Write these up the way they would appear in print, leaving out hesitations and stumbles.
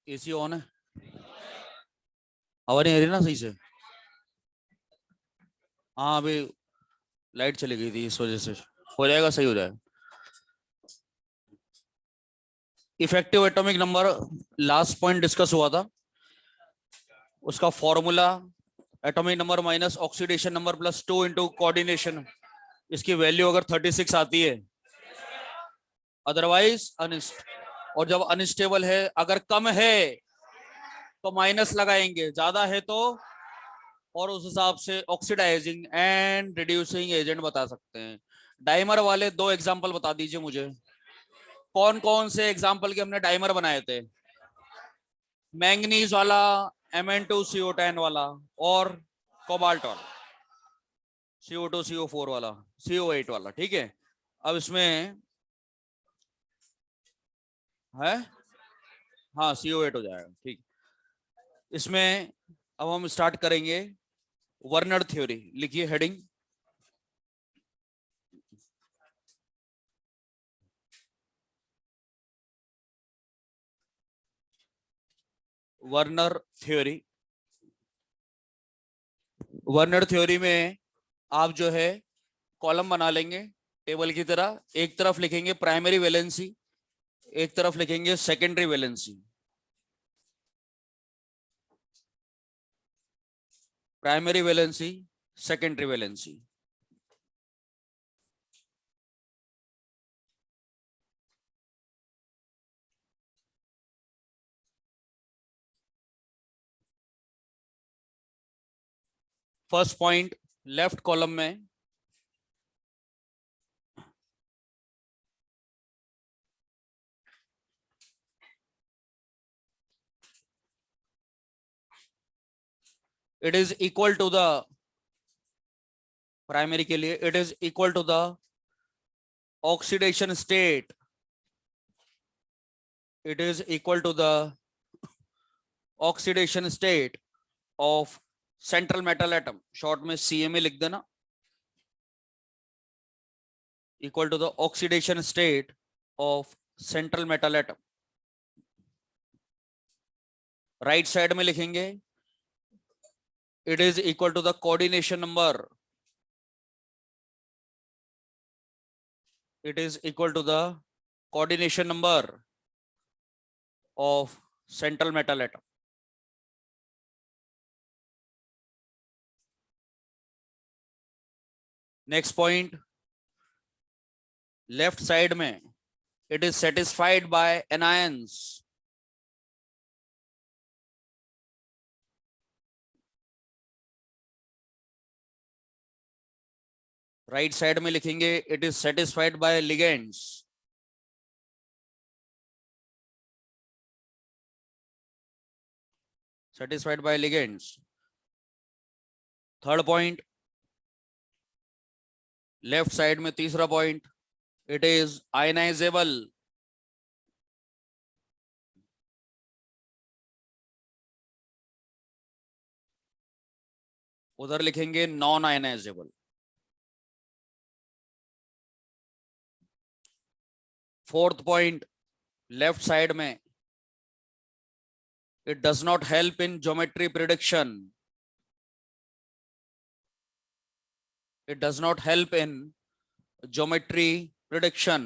AC on है, हवा नहीं आ रही ना सही से। हाँ अभी लाइट चली गई थी इस वजह से। हो जाएगा, सही हो जाएगा। Effective atomic number last point discuss हुआ था, उसका formula atomic number minus oxidation number plus 2 into coordination. इसकी वैल्यू अगर 36 आती है, अदरवाइज और जब अनस्टेबल है, अगर कम है तो माइनस लगाएंगे, ज्यादा है तो, और उस हिसाब से ऑक्सीडाइजिंग एंड रिड्यूसिंग एजेंट बता सकते हैं। डाइमर वाले दो एग्जांपल बता दीजिए मुझे, कौन कौन से एग्जांपल के हमने डाइमर बनाए थे? मैंगनीज वाला, Mn2CO10 वाला, और कोबाल्ट वाला, CO2CO4 वाला, CO8 वाला। ठीक है, अब इसमें है, हाँ CO8 हो जाएगा। ठीक, इसमें अब हम स्टार्ट करेंगे वर्नर थ्योरी। लिखिए heading, Werner theory. Werner theory में आप जो है कॉलम बना लेंगे टेबल की तरह। एक तरफ लिखेंगे प्राइमरी वैलेंसी, एक तरफ लिखेंगे secondary valency. Primary valency, secondary valency. First point left column में, it is equal to the, primary के लिए it is equal to the oxidation state, it is equal to the oxidation state of central metal atom, short में CMA लिख देना, equal to the oxidation state of central metal atom. Right side में लिखेंगे it is equal to the coordination number, it is equal to the coordination number of central metal atom. Next point, left side में it is satisfied by anions, right side में लिखेंगे it is satisfied by ligands, satisfied by ligands. Third point, left side में तीसरा point, it is ionizable, उधर लिखेंगे non ionizable. Fourth point left side में, it does not help in geometry prediction, It does not help in geometry prediction.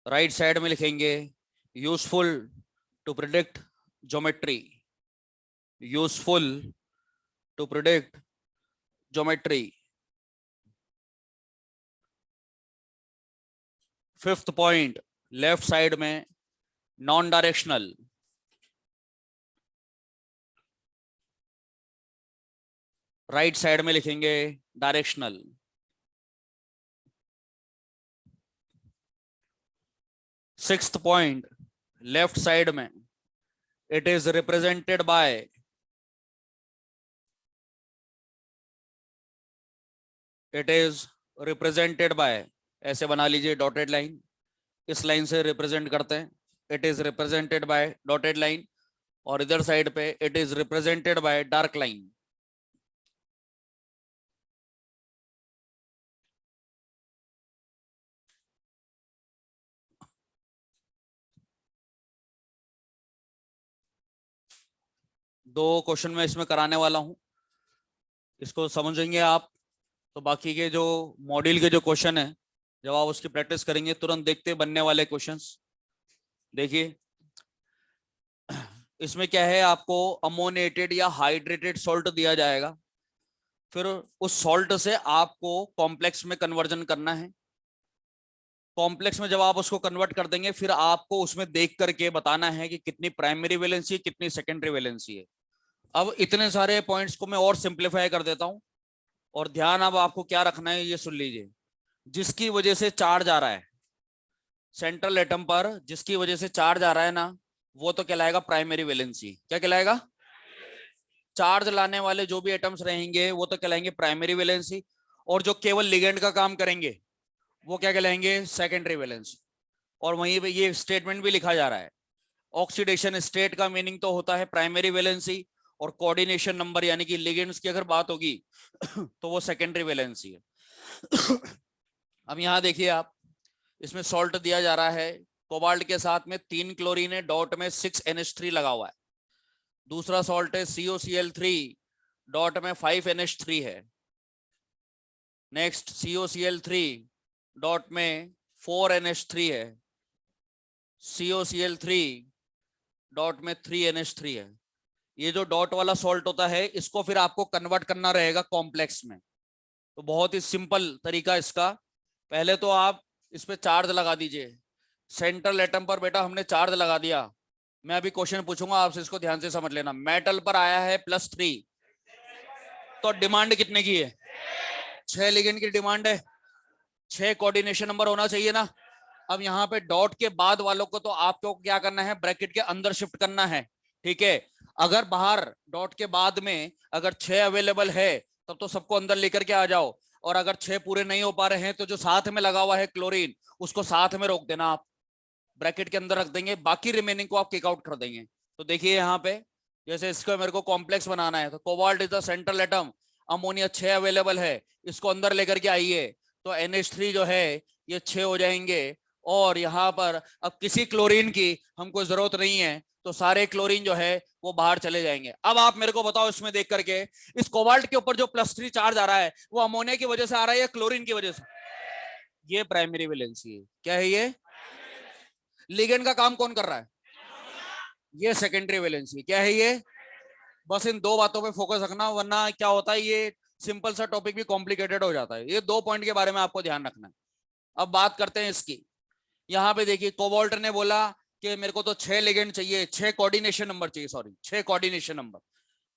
Right side में लिखेंगे useful to predict geometry, useful to predict geometry. Fifth point left side में non directional, right side में लिखेंगे directional. Sixth point left side में it is represented by ऐसे बना लीजिए dotted line, इस लाइन से रिप्रेजेंट करते हैं। It is represented by dotted line, और इधर साइड पे it is represented by dark line. दो क्वेश्चन मैं इसमें कराने वाला हूं, इसको समझेंगे आप तो बाकी के जो मॉड्यूल के जो क्वेश्चन है जब आप उसकी प्रैक्टिस करेंगे तुरंत देखते बनने वाले क्वेश्चंस। देखिए इसमें क्या है, आपको अमोनिएटेड या हाइड्रेटेड सॉल्ट दिया जाएगा, फिर उस सॉल्ट से आपको कॉम्प्लेक्स में कन्वर्जन करना है। कॉम्प्लेक्स में जब आप उसको कन्वर्ट कर देंगे फिर आपको उसमें देख करके बताना है कि कितनी प्राइमरी वैलेंसी है, कितनी सेकेंडरी वैलेंसी है। अब इतने सारे पॉइंट्स को मैं और सिंप्लीफाई कर देता हूं, और ध्यान अब आपको क्या रखना है ये सुन लीजिए। जिसकी वजह से चार्ज आ रहा है सेंट्रल एटम पर, जिसकी वजह से चार्ज आ रहा है ना, वो तो कहलाएगा प्राइमरी वैलेंसी। क्या कहलाएगा? चार्ज लाने वाले जो भी एटम्स रहेंगे वो तो कहलाएंगे प्राइमरी वैलेंसी, और जो केवल लिगेंड का काम करेंगे वो क्या कहलाएंगे? Secondary valency. और वहीं पे ये स्टेटमेंट भी लिखा जा रहा है, ऑक्सीडेशन स्टेट का मीनिंग तो होता है प्राइमरी वैलेंसी, और कोऑर्डिनेशन नंबर यानी कि लिगेंड्स की अगर बात होगी तो वो सेकेंडरी वैलेंसी है। अब यहाँ देखिए आप, इसमें सॉल्ट दिया जा रहा है, कोबाल्ट के साथ में 3 क्लोरीन है, डॉट में 6NH3 लगा हुआ है। दूसरा सॉल्ट है COCl3, डॉट में 5NH3 है। नेक्स्ट COCl3, डॉट में 4NH3 है। COCl3, डॉट में 3NH3 है। ये जो डॉट वाला सॉल्ट होता है इसको फिर आपको कन्वर्ट करना रहेगा कॉम्प्लेक्स में। तो बहुत ही सिंपल तरीका इसका, पहले तो आप इस पे चार्ज लगा दीजिए। सेंट्रल एटम पर बेटा हमने चार्ज लगा दिया। मैं अभी क्वेश्चन पूछूंगा आपसे, इसको ध्यान से समझ लेना। मेटल पर आया है +3, तो डिमांड कितने की है? 6 लिगेंड की डिमांड है, 6 कोऑर्डिनेशन नंबर होना चाहिए ना। अब यहाँ पे डॉट के बाद वालों को तो आपको क्या करना है? ब्रैकेट के अंदर शिफ्ट करना है, ठीक है। अगर बाहर डॉट के बाद में अगर 6 अवेलेबल है तब तो सबको अंदर लेकर के आ जाओ, और अगर 6 पूरे नहीं हो पा रहे हैं तो जो साथ में लगा हुआ है क्लोरीन उसको साथ में रोक देना, आप ब्रैकेट के अंदर रख देंगे, बाकी रिमेनिंग को आप किक आउट कर देंगे। तो देखिए यहाँ पे जैसे इसको मेरे को कॉम्प्लेक्स बनाना है, तो cobalt is the central atom, ammonia 6 available है, इसको अंदर लेकर के आइए, तो NH3 जो है ये 6 हो जाएंगे। और यहाँ पर अब किसी क्लोरीन की हमको जरूरत नहीं है, तो सारे क्लोरीन जो है वो बाहर चले जाएंगे। अब आप मेरे को बताओ इसमें देख करके, इस कोबाल्ट के ऊपर जो +3 चार्ज आ रहा है वो अमोनिया की वजह से आ रहा है या क्लोरीन की वजह से? ये प्राइमरी वैलेंसी है। क्या है ये? लिगेंड का काम कौन कर रहा है? ये सेकेंडरी वैलेंसी। क्या है ये? बस इन दो बातों पे फोकस रखना, वरना क्या होता है ये सिंपल सा टॉपिक भी कॉम्प्लिकेटेड हो जाता है। ये 2 पॉइंट के बारे में आपको ध्यान रखना है। अब बात करते हैं इसकी। यहाँ पे देखिए कोबाल्ट ने बोला कि मेरे को तो 6 लिगेंड चाहिए, 6 कोऑर्डिनेशन नंबर चाहिए, सॉरी 6 कोऑर्डिनेशन नंबर।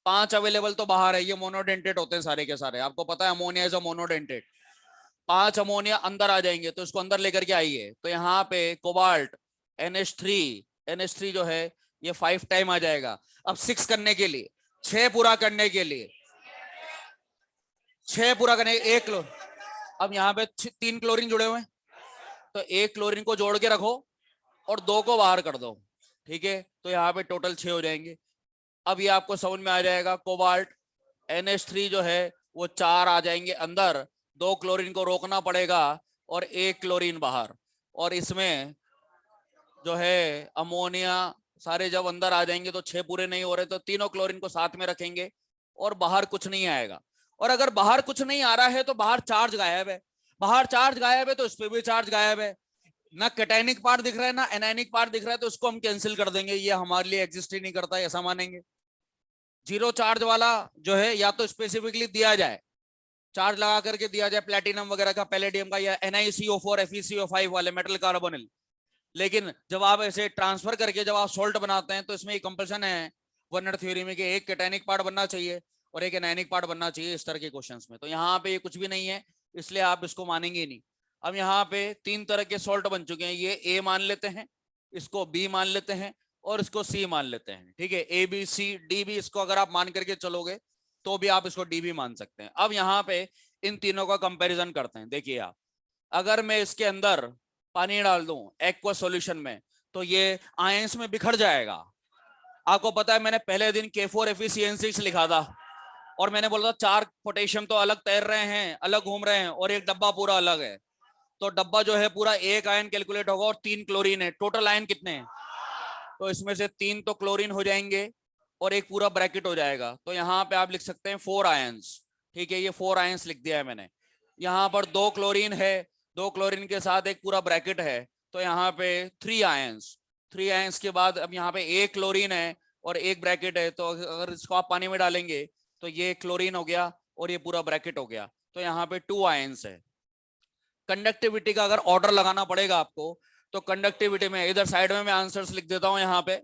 5 अवेलेबल तो बाहर है, ये मोनोडेंटेट होते हैं सारे के सारे, आपको पता है ammonia is a monodentate. 5 ammonia अंदर आ जाएंगे, तो इसको अंदर लेकर के आइए, तो यहाँ पे कोबाल्ट NH3 जो है ये 5 टाइम आ जाएगा। अब 6 करने के लिए, 6 पूरा करने के लिए, 6 पूरा करने एक अब यहाँ पे 3 क्लोरीन जुड़े हुए हैं, तो एक क्लोरीन को जोड़ के रखो और 2 को बाहर कर दो, ठीक है। तो यहाँ पे टोटल 6 हो जाएंगे। अब ये आपको समझ में आ जाएगा, कोबाल्ट NH3 जो है वो 4 आ जाएंगे अंदर, 2 क्लोरीन को रोकना पड़ेगा और 1 क्लोरीन बाहर, और इसमें जो है अमोनिया सारे जब अंदर आ जाएंगे तो 6 पूरे नहीं हो रहे तो तीनों क्लोरीन को साथ में रखेंगे और बाहर कुछ नहीं आएगा। और अगर बाहर कुछ नहीं आ रहा है तो बाहर चार्ज गायब है, बाहर चार्ज गायब है तो इस पे भी चार्ज गायब है, ना कैटायनिक पार्ट दिख रहा है ना एनायनिक पार्ट दिख रहा है, तो उसको हम कैंसिल कर देंगे, ये हमारे लिए एग्जिस्ट ही नहीं करता है, ऐसा मानेंगे। जीरो चार्ज वाला जो है या तो स्पेसिफिकली दिया जाए, चार्ज लगा करके दिया जाए प्लेटिनम वगैरह का, पैलेडियम का, या NiCO4 FeCO5 वाले मेटल कार्बोनिल। लेकिन जब आप ऐसे ट्रांसफर करके जब आप सोल्ट बनाते हैं तो इसमें एक कंपल्सन है वर्नर थ्योरी में कि एक कैटायनिक पार्ट बनना चाहिए और एक एनायनिक पार्ट बनना चाहिए इस तरह के क्वेश्चंस में। तो यहाँ पे ये कुछ भी नहीं है, इसलिए आप इसको मानेंगे ही नहीं। अब यहाँ पे 3 तरह के सोल्ट बन चुके हैं, ये A मान लेते हैं, इसको B मान लेते हैं और इसको C मान लेते हैं, ठीक है। ABCD भी इसको अगर आप मान करके चलोगे तो भी आप इसको D भी मान सकते हैं। अब यहाँ पे इन तीनों का कंपैरिजन करते हैं। देखिए आप, अगर मैं इसके अंदर पानी डाल दूं एक्वा सॉल्यूशन में तो ये आयंस में बिखर जाएगा। आपको पता है मैंने पहले दिन K4FeCN6 लिखा था और मैंने बोला था 4 पोटेशियम तो अलग तैर रहे हैं, अलग घूम रहे हैं, और एक डब्बा पूरा अलग है। तो डब्बा जो है पूरा एक आयन कैलकुलेट होगा और 3 क्लोरीन है, टोटल आयन कितने हैं? तो इसमें से 3 तो क्लोरीन हो जाएंगे और एक पूरा ब्रैकेट हो जाएगा। तो यहाँ पे आप लिख सकते हैं 4 आयंस, ठीक है, ये 4 आयंस लिख दिया है मैंने। यहाँ पर 2 क्लोरीन है, 2 क्लोरीन के साथ एक पूरा ब्रैकेट है, तो यहाँ पे 3 आयंस। 3 आयंस के बाद अब यहाँ पे एक क्लोरीन है और एक ब्रैकेट है, तो अगर इसको आप पानी में डालेंगे तो ये क्लोरीन हो गया और ये पूरा ब्रैकेट हो गया, तो यहाँ पे 2 आयंस है। कंडक्टिविटी का अगर ऑर्डर लगाना पड़ेगा आपको तो कंडक्टिविटी में इधर साइड में मैं आंसर्स लिख देता हूँ यहाँ पे,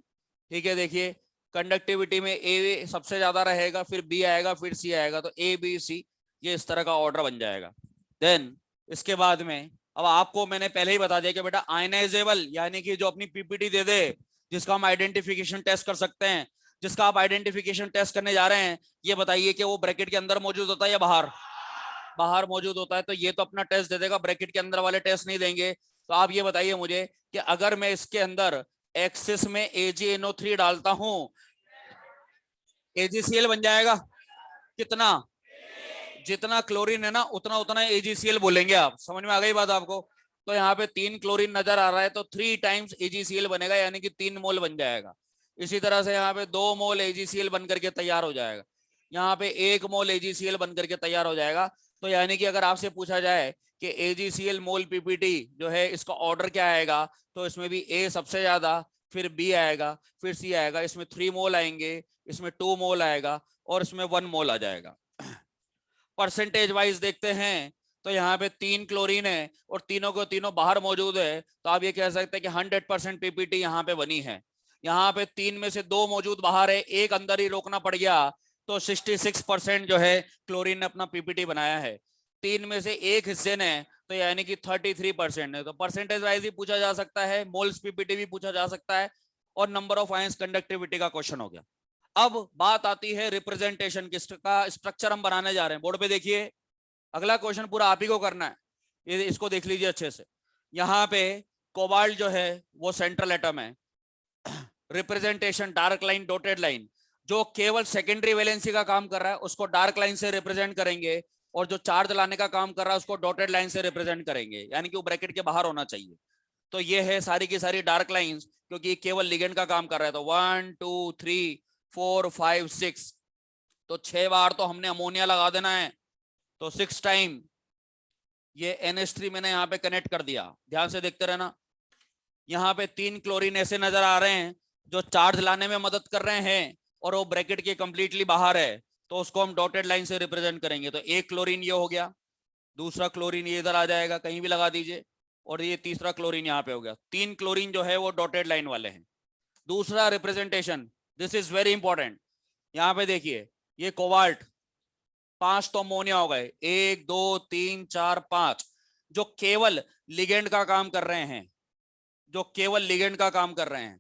ठीक है। देखिए कंडक्टिविटी में ए सबसे ज्यादा रहेगा, फिर बी आएगा, फिर सी आएगा, तो ए बी सी ये इस तरह का ऑर्डर बन जाएगा। देन इसके बाद में अब आपको मैंने पहले ही बता दिया कि बेटा आयनाइजेबल यानी कि जो अपनी पीपीटी दे दे जिसका हम आइडेंटिफिकेशन टेस्ट कर सकते हैं, जिसका आप आइडेंटिफिकेशन टेस्ट करने जा रहे हैं, ये बताइए कि वो ब्रैकेट के अंदर मौजूद होता है या बाहर? बाहर मौजूद होता है। तो ये तो अपना टेस्ट दे देगा, ब्रैकेट के अंदर वाले टेस्ट नहीं देंगे। तो आप ये बताइए मुझे कि अगर मैं इसके अंदर एक्सिस में AgNO3 डालता हूं AgCl बन जाएगा कितना? जितना क्लोरीन है ना उतना उतना AgCl बोलेंगे आप, समझ में आ गई बात आपको? तो यहाँ पे 3 क्लोरीन नजर आ रहा है तो 3 टाइम्स AgCl बनेगा, यानी कि 3 मोल बन जाएगा। इसी तरह से यहाँ पे 2 मोल AgCl बन करके तैयार हो जाएगा, यहाँ पे 1 मोल AgCl बन करके तैयार हो जाएगा। तो यानी कि अगर आपसे पूछा जाए कि AgCl मोल पीपीटी जो है इसका ऑर्डर क्या आएगा, तो इसमें भी A सबसे ज्यादा, फिर B आएगा, फिर C आएगा, इसमें 3 मोल आएंगे, इसमें 2 मोल आएगा और इसमें 1 मोल आ जाएगा। परसेंटेज वाइज देखते हैं तो यहाँ पे 3 क्लोरीन है और तीनों को तीनों बाहर मौजूद है, तो आप ये कह सकते हैं कि 100% पीपीटी यहाँ पे बनी है। यहाँ पे 3 में से 2 मौजूद बाहर है, एक अंदर ही रोकना पड़ गया, तो 66% जो है क्लोरीन ने अपना पीपीटी बनाया है। 3 में से एक हिस्से ने, तो यानी कि 33% है। तो परसेंटेज वाइज भी पूछा जा सकता है, मोल्स पीपीटी भी पूछा जा सकता है, और नंबर ऑफ आयंस कंडक्टिविटी का क्वेश्चन हो गया। अब बात आती है रिप्रेजेंटेशन का स्ट्रक्चर हम बनाने जा रहे हैं। बोर्ड पे देखिए, अगला क्वेश्चन पूरा आप ही को करना है, ये इसको देख लीजिए अच्छे से। यहाँ पे कोबाल्ट जो है वो सेंट्रल एटम है, representation dark line dotted line, जो केवल सेकेंडरी वैलेंसी का काम कर रहा है उसको डार्क लाइन से रिप्रेजेंट करेंगे, और जो चार्ज लाने का काम कर रहा है उसको डॉटेड लाइन से रिप्रेजेंट करेंगे, यानी कि वो ब्रैकेट के बाहर होना चाहिए। तो ये है सारी की सारी डार्क लाइंस, क्योंकि केवल लिगेंड का काम कर रहा है। तो 1 2 3 4 5 6, तो 6 बार तो हमने अमोनिया लगा देना है, तो 6 टाइम ये NH3 मैंने यहाँ पे कनेक्ट कर दिया। ध्यान से देखते रहना, यहाँ पे 3 क्लोरीन ऐसे नजर आ रहे हैं जो चार्ज लाने में मदद कर रहे हैं और वो ब्रैकेट के कंप्लीटली बाहर है, तो उसको हम डॉटेड लाइन से रिप्रेजेंट करेंगे। तो एक क्लोरीन ये हो गया, दूसरा क्लोरीन ये इधर आ जाएगा, कहीं भी लगा दीजिए, और ये तीसरा क्लोरीन यहाँ पे हो गया। 3 क्लोरीन जो है वो डॉटेड लाइन वाले हैं। दूसरा representation, this is very important, यहाँ पे देखिए ये कोबाल्ट 5 तो अमोनिया हो गए, 1 2 3 4 5, जो केवल लिगेंड का काम कर रहे हैं, जो केवल लिगेंड का काम कर रहे हैं।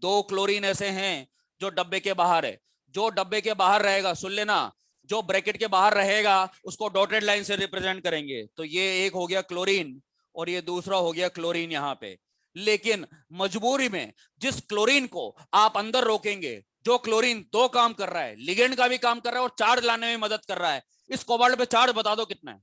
2 क्लोरीन ऐसे हैं जो डब्बे के बाहर है, जो डब्बे के बाहर रहेगा, सुन लेना, जो ब्रैकेट के बाहर रहेगा उसको डॉटेड लाइन से रिप्रेजेंट करेंगे। तो ये एक हो गया क्लोरीन और ये दूसरा हो गया क्लोरीन यहाँ पे। लेकिन मजबूरी में जिस क्लोरीन को आप अंदर रोकेंगे, जो क्लोरीन 2 काम कर रहा है, लिगेंड का भी काम कर रहा है और चार्ज लाने में मदद कर रहा है, इस कोबाल्ट पे चार्ज बता दो कितना है?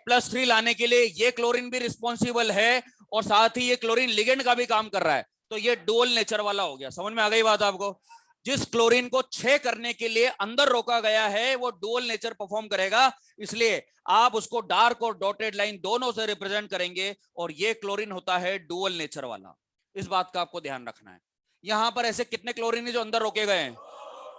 +3 लाने के लिए ये क्लोरीन भी रिस्पॉन्सिबल है, और साथ ही ये क्लोरीन लिगेंड का भी काम कर रहा है। तो ये डुअल नेचर वाला हो गया। समझ में आ गई बात आपको? जिस क्लोरीन को क्षय करने के लिए अंदर रोका गया है वो डुअल नेचर परफॉर्म करेगा, इसलिए आप उसको डार्क और डॉटेड लाइन दोनों से रिप्रेजेंट करेंगे, और ये क्लोरीन होता है डुअल नेचर वाला। इस बात का आपको ध्यान रखना है। यहां पर ऐसे कितने क्लोरीन है जो अंदर रोके गए हैं?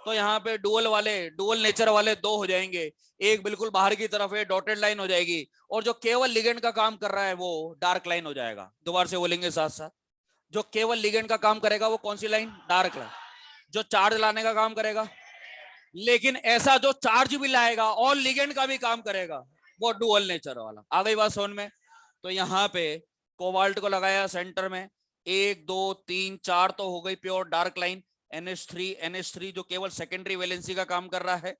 तो यहाँ पे डुअल नेचर वाले दो हो जाएंगे, एक बिल्कुल बाहर की तरफ है, डॉटेड लाइन हो जाएगी, और जो केवल लिगेंड का काम कर रहा है वो डार्क लाइन हो जाएगा। दोबारा से बोलेंगे साथ साथ, जो केवल लिगेंड का काम करेगा वो कौन सी लाइन? Dark line. जो चार्ज लाने का काम करेगा, लेकिन ऐसा जो चार्ज भी लाएगा और लिगेंड का भी काम करेगा, वो डुअल नेचर वाला। आ गई बात समझ में? तो यहाँ पे कोबाल्ट को लगाया सेंटर में, 1 2 3 4 तो हो गई प्योर डार्क लाइन। NH3 जो केवल सेकेंडरी वैलेंसी का काम कर रहा है,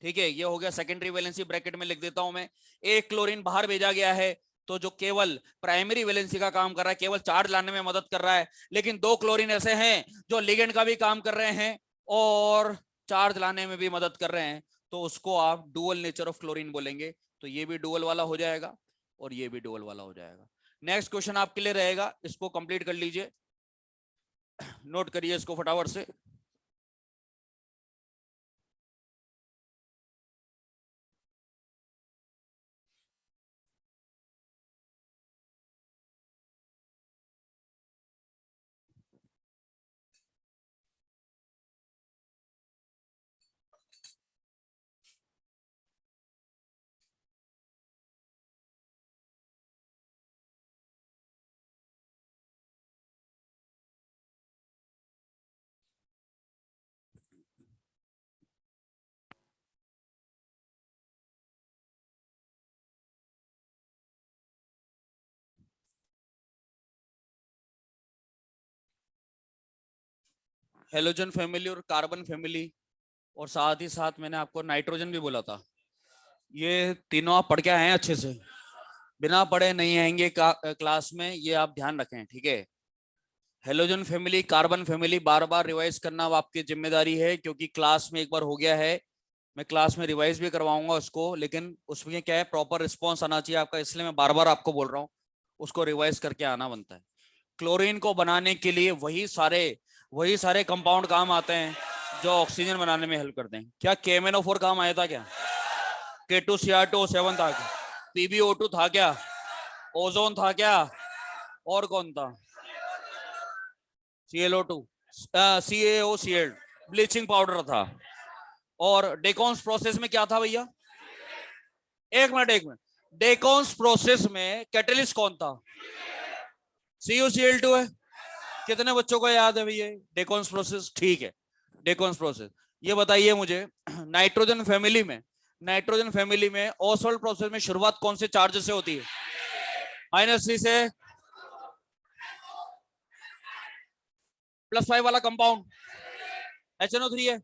ठीक है, ये हो गया सेकेंडरी वैलेंसी, ब्रैकेट में लिख देता हूं मैं। एक क्लोरीन बाहर भेजा गया है, तो जो केवल प्राइमरी वैलेंसी का काम कर रहा है, केवल चार्ज लाने में मदद कर रहा है। लेकिन दो क्लोरीन ऐसे हैं जो लिगेंड का भी काम कर रहे हैं और चार्ज लाने में भी मदद कर रहे हैं, तो उसको आप डुअल नेचर ऑफ क्लोरीन बोलेंगे। तो ये भी डुअल वाला हो जाएगा और ये भी डुअल वाला हो जाएगा। नेक्स्ट क्वेश्चन आपके लिए रहेगा, इसको कंप्लीट कर लीजिए, नोट करिए इसको फटाफट से। हेलोजन फैमिली और कार्बन फैमिली, और साथ ही साथ मैंने आपको नाइट्रोजन भी बोला था, ये तीनों आप पढ़ के आए हैं अच्छे से? बिना पढ़े नहीं आएंगे क्लास में, ये आप ध्यान रखें, ठीक है? हेलोजन फैमिली, कार्बन फैमिली बार बार रिवाइज करना अब आपकी जिम्मेदारी है, क्योंकि क्लास में एक बार हो गया है, मैं क्लास में रिवाइज भी करवाऊंगा उसको, लेकिन उसमें क्या है, प्रॉपर रिस्पॉन्स आना चाहिए आपका, इसलिए मैं बार बार आपको बोल रहा हूँ, उसको रिवाइज करके आना बनता है। क्लोरीन को बनाने के लिए वही सारे कंपाउंड काम आते हैं जो ऑक्सीजन बनाने में हेल्प करते हैं। क्या KMnO4 काम आया था क्या? K2Cr2O7 था क्या? PbO2 था क्या? ओजोन था क्या? और कौन था? ClO2, CaOCl, ब्लीचिंग पाउडर था। और डेकॉन्स प्रोसेस में क्या था भैया? एक मिनट, डेकॉन्स प्रोसेस में कैटलिस्ट कौन था? CuCl2 है। कितने बच्चों को याद है भैया डेकॉन्स प्रोसेस? ठीक है, डेकॉन्स प्रोसेस। ये बताइए मुझे, नाइट्रोजन फैमिली में ओसवाल्ड प्रोसेस में शुरुआत कौन से चार्ज से होती है? -3 से +5 वाला कंपाउंड HNO3 है,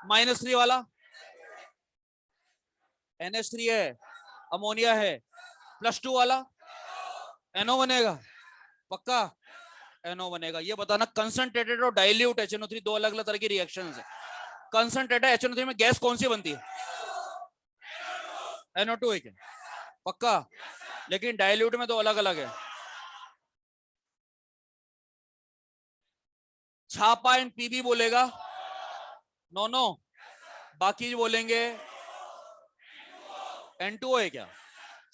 -3 वाला NH3 है, अमोनिया है, +2 वाला NO बनेगा, पक्का NO बनेगा। ये बताना कंसंट्रेटेड और डाइल्यूट HNO3 दो अलग अलग तरह की रिएक्शंस है। कंसंट्रेटेड HNO3 में गैस कौन सी बनती है? NO2 है, पक्का। लेकिन डाइल्यूट में तो अलग अलग है। छापा एंड पीबी बोलेगा नो नो, बाकी बोलेंगे N2O है क्या?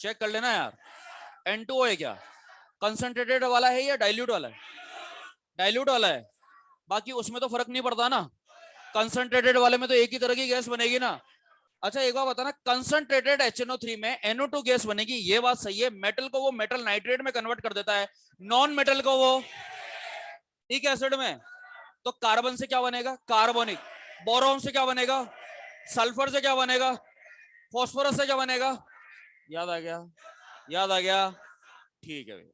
चेक कर लेना यार, N2O है क्या? कंसंट्रेटेड वाला है या डाइल्यूट वाला है? डाइल्यूट वाला है। बाकी उसमें तो फर्क नहीं पड़ता ना, कंसंट्रेटेड वाले में तो एक ही तरह की गैस बनेगी ना। अच्छा एक बात बताना, कंसंट्रेटेड HNO3 में NO2 गैस बनेगी, ये बात सही है। मेटल को वो मेटल नाइट्रेट में कन्वर्ट कर देता है, नॉन मेटल को वो ठीक एसिड में। तो कार्बन से क्या बनेगा? कार्बोनिक। बोरॉन से क्या बनेगा? सल्फर से क्या बनेगा? फॉस्फोरस से क्या बनेगा? याद आ गया? याद आ गया? ठीक है भैया।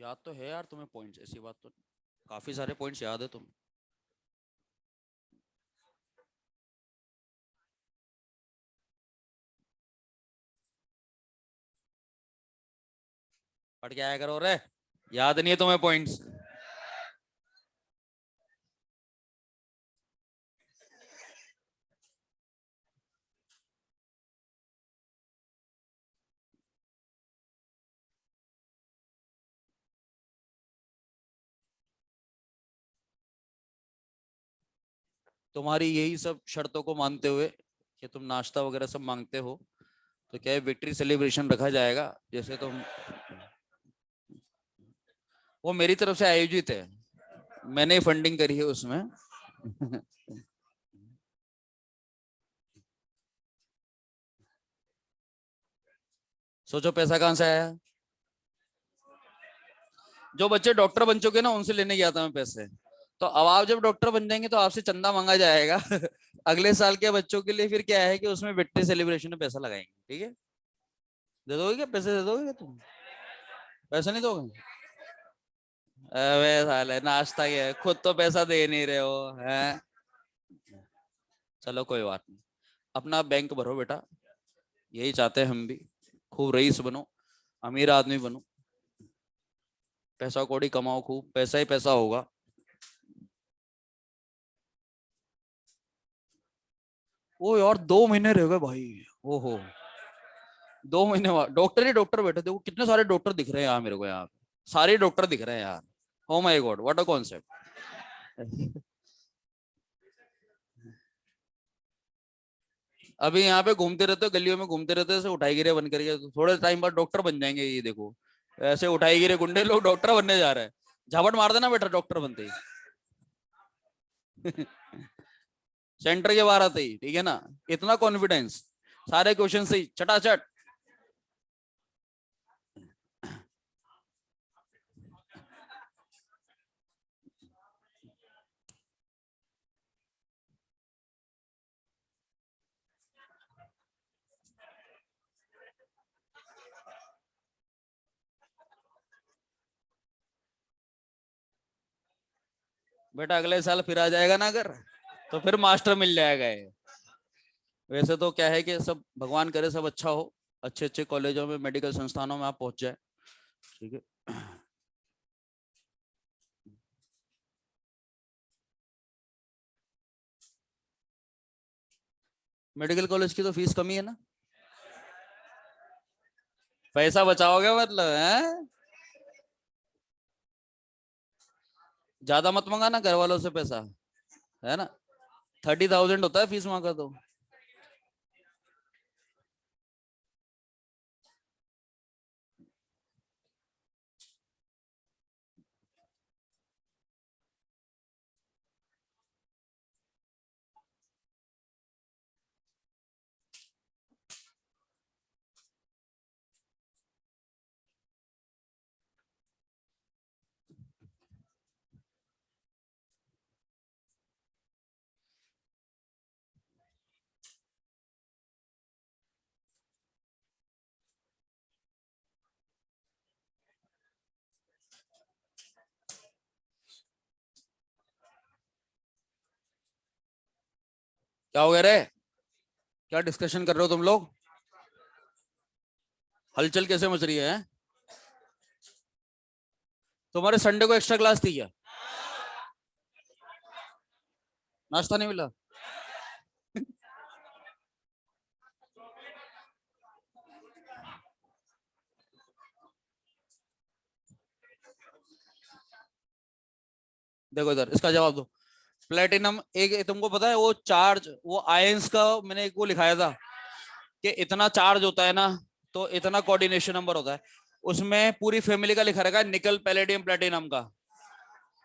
याद तो है यार तुम्हें पॉइंट्स, ऐसी बात तो काफी सारे पॉइंट्स याद है तुम। पढ़ के आया करो रे, याद नहीं है तुम्हें पॉइंट्स? तुम्हारी यही सब शर्तों को मानते हुए कि तुम नाश्ता वगैरह सब मांगते हो, तो क्या है विक्ट्री सेलिब्रेशन रखा जाएगा, जैसे तुम, वो मेरी तरफ से आयोजित है, मैंने फंडिंग करी है उसमें। सोचो पैसा कहां से आया। जो बच्चे डॉक्टर बन चुके ना उनसे लेने गया था मैं पैसे, तो अब आप जब डॉक्टर बन जाएंगे तो आपसे चंदा मांगा जाएगा। अगले साल के बच्चों के लिए फिर क्या है कि उसमें विक्ट्री सेलिब्रेशन में पैसा लगाएंगे, ठीक है? दे दोगे क्या, पैसे दे दोगे क्या तुम? पैसा नहीं दोगे? अबे साले नाश्ता क्या है, खुद तो पैसा दे नहीं रहे हो हैं। चलो कोई बात नहीं, अपना बैंक भरो बेटा, यही चाहते हैं हम भी, खूब रईस बनो, अमीर आदमी बनो, पैसा कौड़ी कमाओ, खूब पैसा ही पैसा होगा। ओ यार 2 महीने रह गए भाई। ओहो, 2 महीने बाद डॉक्टर ही डॉक्टर बैठे, देखो कितने सारे डॉक्टर दिख रहे हैं यहाँ मेरे को, यहाँ पे सारे डॉक्टर दिख रहे हैं यार। Oh my God, what a concept. अभी यहाँ पे घूमते रहते हो, गलियों में घूमते रहते हो उठाई गिरे बन करके, तो थोड़े टाइम बाद डॉक्टर बन जाएंगे ये देखो। ऐसे उठाई गिरे गुंडे लोग डॉक्टर बनने जा रहे हैं। झापट मार देना बेटा डॉक्टर बनते ही। सेंटर के बाहर आते ही, ठीक है ना? इतना कॉन्फिडेंस, सारे क्वेश्चन सही चटाचट। बेटा अगले साल फिर आ जाएगा ना अगर, तो फिर मास्टर मिल जाएगा ये। वैसे तो क्या है कि सब भगवान करे सब अच्छा हो, अच्छे अच्छे कॉलेजों में मेडिकल संस्थानों में आप पहुंच जाए, ठीक है? मेडिकल कॉलेज की तो फीस कमी है ना, पैसा बचाओगे मतलब है? ज्यादा मत मंगाना घर वालों से पैसा, है ना? 30,000 होता है फीस वहां का तो। क्या हो गया रे, क्या डिस्कशन कर रहे हो तुम लोग? हलचल कैसे मच रही है? तुम्हारे संडे को एक्स्ट्रा क्लास थी क्या? नाश्ता नहीं मिला? देखो इधर इसका जवाब दो। प्लेटिनम एक, तुमको पता है वो चार्ज, वो आयंस का मैंने एक वो लिखाया था कि इतना चार्ज होता है ना, तो इतना कोऑर्डिनेशन नंबर होता है। उसमें पूरी फैमिली का लिखा रहेगा निकल पैलेडियम प्लेटिनम का,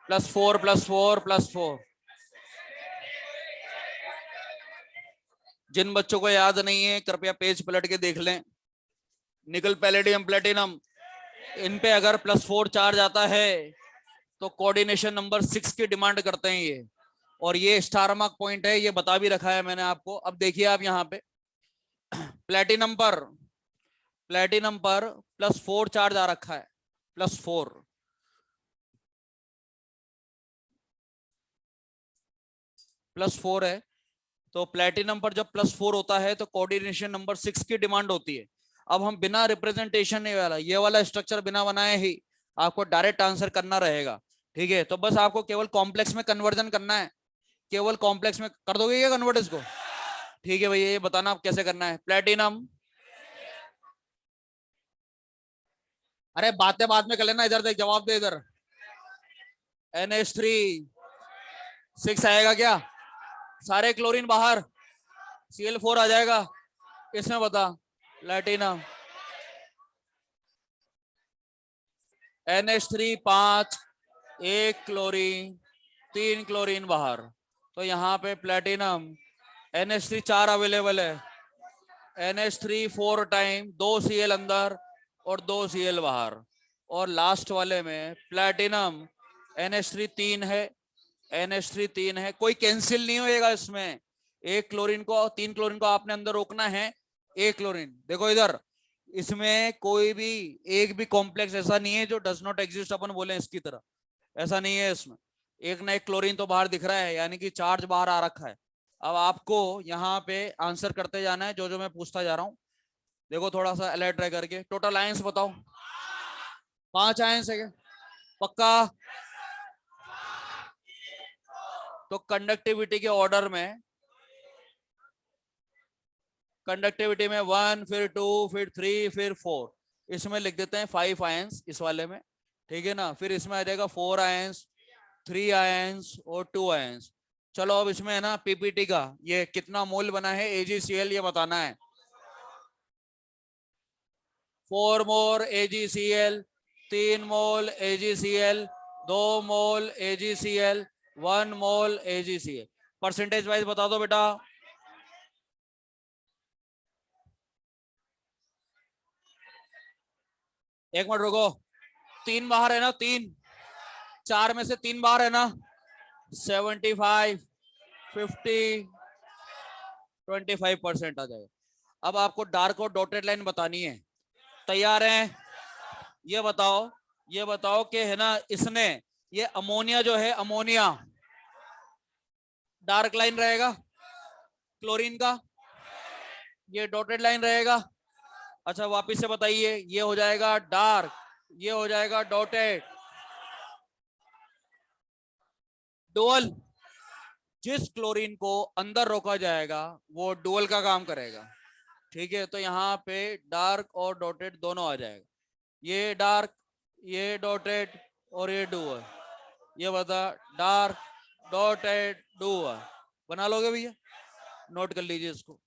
+4 +4 +4। जिन बच्चों को याद नहीं है कृपया पेज पलट के देख लें। निकल पैलेडियम प्लेटिनम, इन पे अगर +4 चार्ज आता है तो कोऑर्डिनेशन नंबर 6 की डिमांड करते हैं ये। और ये स्टार मार्क पॉइंट है, ये बता भी रखा है मैंने आपको। अब देखिए आप यहाँ पे प्लेटिनम पर, प्लेटिनम पर +4 चार्ज आ रखा है, +4। +4 है, तो प्लेटिनम पर जब +4 होता है तो कोऑर्डिनेशन नंबर 6 की डिमांड होती है। अब हम बिना रिप्रेजेंटेशन ये वाला स्ट्रक्चर बिना बनाए ही आपको डायरेक्ट आंसर करना रहेगा। ठीक है, तो बस आपको केवल कॉम्प्लेक्स में कन्वर्जन करना है। केवल कॉम्प्लेक्स में कर दोगे ये कन्वर्ट इसको? ठीक है भैया, ये बताना आप कैसे करना है। प्लेटिनम, अरे बातें बाद में कर लेना, इधर देख, जवाब दे इधर। NH3 6 आएगा क्या? सारे क्लोरीन बाहर, Cl4 आ जाएगा। इसमें बता, प्लेटिनम NH3 5, 1 क्लोरीन, 3 क्लोरीन बाहर। तो यहाँ पे प्लेटिनम NH3 4 अवेलेबल है, NH3 4 टाइम, 2 Cl अंदर और 2 Cl बाहर। और लास्ट वाले में प्लेटिनम NH3 3 है, NH3 3 है, कोई कैंसिल नहीं होएगा इसमें। एक क्लोरीन को, 3 क्लोरीन को आपने अंदर रोकना है, एक क्लोरीन देखो इधर, इसमें कोई भी एक भी कॉम्प्लेक्स ऐसा नहीं है जो डज नॉट एग्जिस्ट अपन बोले इसकी तरह, ऐसा नहीं है इसमें। एक ना एक क्लोरीन तो बाहर दिख रहा है, यानी कि चार्ज बाहर आ रखा है। अब आपको यहाँ पे आंसर करते जाना है जो जो मैं पूछता जा रहा हूँ। देखो थोड़ा सा अलर्ट रह करके, टोटल आयंस बताओ। 5 आयंस है क्या? पक्का? तो कंडक्टिविटी के ऑर्डर में, कंडक्टिविटी में 1, फिर 2, फिर 3, फिर 4, इसमें लिख देते हैं 5 आयंस इस वाले में। ठीक है ना, फिर इसमें आ जाएगा 4 आयंस, 3 आयंस और 2 आयंस। चलो अब इसमें है ना पीपीटी का ये कितना मोल बना है AgCl ये बताना है। 4 मोल AgCl, 3 मोल AgCl, 2 मोल AgCl, 1 मोल AgCl। परसेंटेज वाइज बता दो बेटा। एक मिनट रुको, 3 बाहर है ना, 3, 4 में से 3 बाहर है ना, 75, 50, 25% आ जाएगा। अब आपको डार्क और डॉटेड लाइन बतानी है, तैयार हैं? ये बताओ, ये बताओ कि है ना इसने, ये अमोनिया जो है, अमोनिया डार्क लाइन रहेगा क्लोरीन का, ये डॉटेड लाइन रहेगा। अच्छा वापिस से बताइए, ये हो जाएगा डार्क, ये हो जाएगा डॉटेड। डुअल, जिस क्लोरीन को अंदर रोका जाएगा वो डुअल का काम करेगा। ठीक है, तो यहाँ पे डार्क और डॉटेड दोनों आ जाएगा, ये डार्क, ये डॉटेड और ये डुअल। ये बता, डार्क डॉटेड डुअल, बना लोगे भैया? नोट कर लीजिए इसको।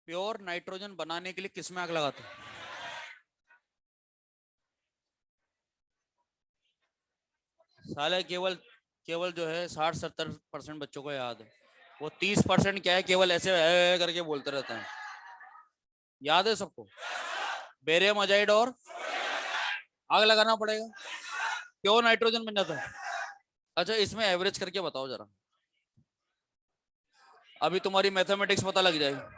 प्योर नाइट्रोजन बनाने के लिए किस में आग लगाते हैं? साले केवल केवल जो है 60-70% बच्चों को याद है। वो 30% क्या है, केवल ऐसे करके बोलते रहते हैं। याद है सबको? बेरियम अजाइड और आग लगाना पड़ेगा, क्यों नाइट्रोजन बन जाता है। अच्छा, इसमें एवरेज करके बताओ जरा, अभी तुम्हारी मैथमेटिक्स पता लग जाएगी।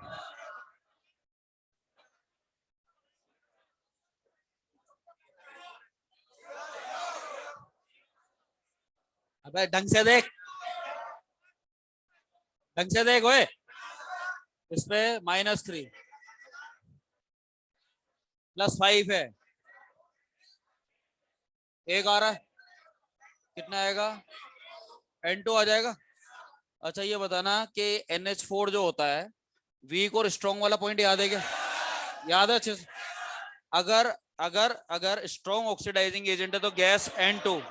अबे ढंग से देख, ढंग से देख ओए। इस पे -3 +5 है, एक आ रहा है, कितना आएगा? N2 आ जाएगा। अच्छा ये बताना कि NH4 जो होता है, वीक और स्ट्रॉन्ग वाला पॉइंट याद है क्या? याद है अच्छे से? अगर अगर अगर स्ट्रॉन्ग ऑक्सीडाइजिंग एजेंट है तो गैस N2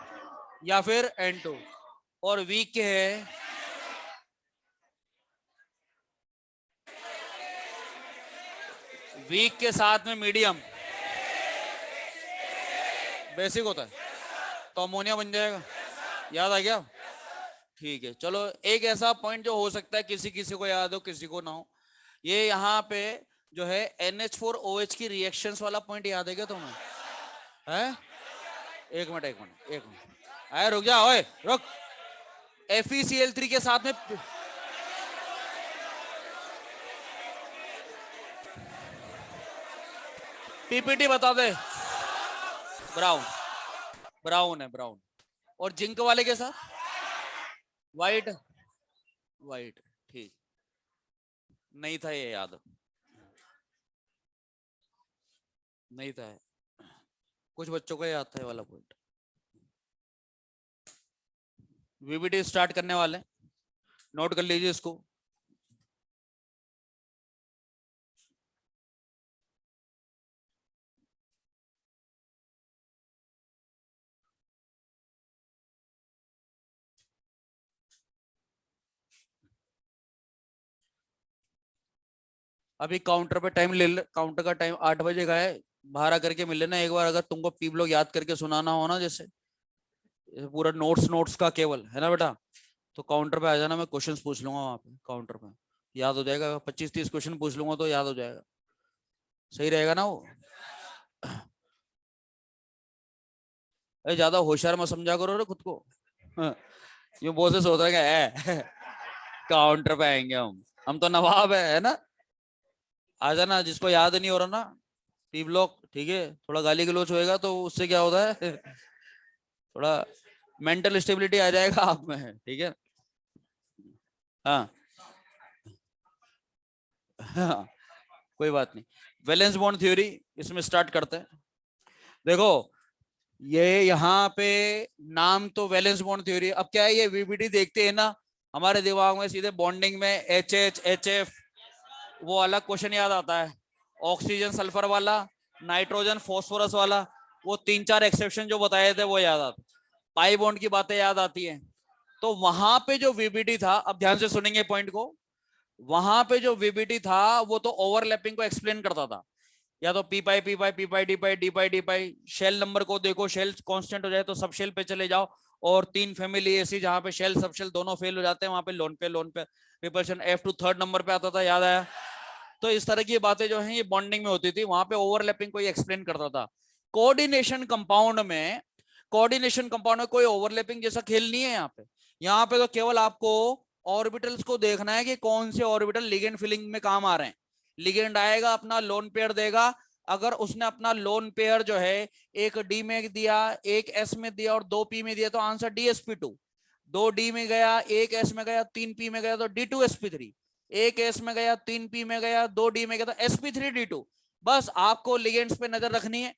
या फिर N2, और वीक के है वीक के साथ में मीडियम बेसिक होता है, तो अमोनिया बन जाएगा। याद आ गया? ठीक है, चलो एक ऐसा पॉइंट जो हो सकता है किसी किसी को याद हो किसी को ना हो, ये यहाँ पे जो है NH4OH की रिएक्शंस वाला पॉइंट याद है क्या तुम्हें? है? एक मिनट एक मिनट एक मिनट, अरे रुक जा ओए, रुक। FeCl3 के साथ में PPT बता दे। ब्राउन, ब्राउन है ब्राउन। और जिंक वाले के साथ व्हाइट, व्हाइट। ठीक, नहीं था ये याद, नहीं था, कुछ बच्चों को याद था ये वाला पॉइंट। VBT स्टार्ट करने वाले, नोट कर लीजिए इसको। अभी काउंटर पे टाइम ले ले, काउंटर का टाइम 8 बजे का है, बाहर आकर के मिल लेना एक बार, अगर तुमको पीप लोग याद करके सुनाना हो ना, जैसे पूरा नोट्स नोट्स का केवल है ना बेटा, तो काउंटर पे आ जाना, मैं क्वेश्चंस पूछ लूंगा वहां पे काउंटर पे, याद हो जाएगा। 25-30 क्वेश्चन पूछ लूंगा तो याद हो जाएगा, सही रहेगा ना वो? अरे ज्यादा होशियार मत समझा करो रे खुद को। हाँ, ये बॉसेस होता है क्या है? काउंटर पे आएंगे हम तो नवाब है ना। आ जाना जिसको याद नहीं हो रहा ना, पी ब्लॉक, ठीक है, थोड़ा गाली गलौज होएगा तो उससे क्या होता है थोड़ा मेंटल स्टेबिलिटी आ जाएगा आप में, ठीक है। हाँ हाँ, कोई बात नहीं। वैलेंस बॉन्ड थ्योरी, इसमें स्टार्ट करते हैं। देखो ये यहाँ पे नाम तो वैलेंस बॉन्ड थ्योरी, अब क्या है ये VBT देखते हैं ना, हमारे दिमाग में सीधे बॉन्डिंग में HH HF वो अलग क्वेश्चन याद आता है, ऑक्सीजन सल्फर वाला, नाइट्रोजन फॉस्फोरस वाला, वो 3-4 एक्सेप्शन जो बताए थे वो याद आते, पाई बॉन्ड की बातें याद आती है। तो वहां पे जो VBT था, अब ध्यान से सुनेंगे पॉइंट को, वहां पे जो VBT था वो तो ओवरलैपिंग को एक्सप्लेन करता था, या तो पी पाई डी पाई डी पाई डी पाई, शेल नंबर को देखो, शेल कांस्टेंट हो जाए तो सब शेल पे चले जाओ, और 3 फैमिली ऐसी जहां पे शेल सब शेल दोनों फेल हो जाते हैं, वहां पे लोन पे रिपल्शन F2 थर्ड नंबर पे आता था, याद आया? तो इस तरह की बातें जो है ये बॉन्डिंग में होती थी, वहां पे ओवरलैपिंग को एक्सप्लेन करता था। कोऑर्डिनेशन कंपाउंड में, कोऑर्डिनेशन कंपाउंड में कोई ओवरलैपिंग जैसा खेल नहीं है यहाँ पे। यहाँ पे तो केवल आपको ऑर्बिटल्स को देखना है कि कौन से ऑर्बिटल लिगेंड फिलिंग में काम आ रहे हैं। लिगेंड आएगा अपना लोन पेयर देगा, अगर उसने अपना लोन पेयर जो है एक डी में दिया, एक एस में दिया और 2 पी में दिया, तो आंसर DsP2। 2 डी में गया, एक एस में गया, 3 पी में गया तो D2sp3। एक एस में गया, 3 पी में गया, 2 डी में गया तो sp3d2। बस आपको लिगेंड्स पे नजर रखनी है,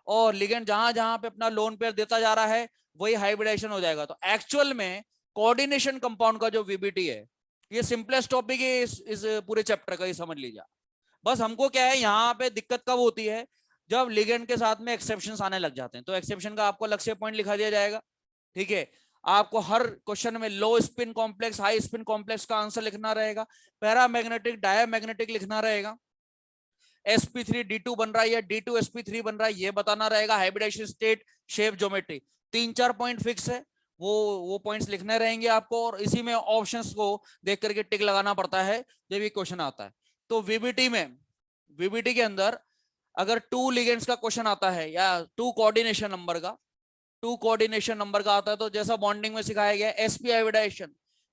और लिगेंड जहां जहां पे अपना लोन पेयर देता जा रहा है वही हाइब्रिडेशन हो जाएगा। तो एक्चुअल में कोऑर्डिनेशन कंपाउंड का जो VBT है, ये सिंपलेस्ट टॉपिक है इस पूरे चैप्टर का, ये समझ लीजिए। बस हमको क्या है यहाँ पे दिक्कत कब होती है, जब लिगेंड के साथ में एक्सेप्शन आने लग जाते हैं, तो एक्सेप्शन का आपको अलग से पॉइंट लिखा दिया जाएगा, ठीक है। आपको हर क्वेश्चन में लो spin complex high spin complex का आंसर लिखना रहेगा, पैरामैग्नेटिक डायमैग्नेटिक लिखना रहेगा, sp3d2 बन रहा है या d2sp3 बन रहा है, ये बताना रहेगा। Hybridization state, shape, geometry, 3-4 point fix है, वो पॉइंट्स लिखने रहेंगे आपको, और इसी में ऑप्शंस को देख करके टिक लगाना पड़ता है जब ये क्वेश्चन आता है। तो वीबीटी के अंदर अगर 2 लिगेंड्स का क्वेश्चन आता है या 2 कोऑर्डिनेशन नंबर का आता है, तो जैसा बॉन्डिंग में सिखाया गया sp हाइब्रिडाइजेशन,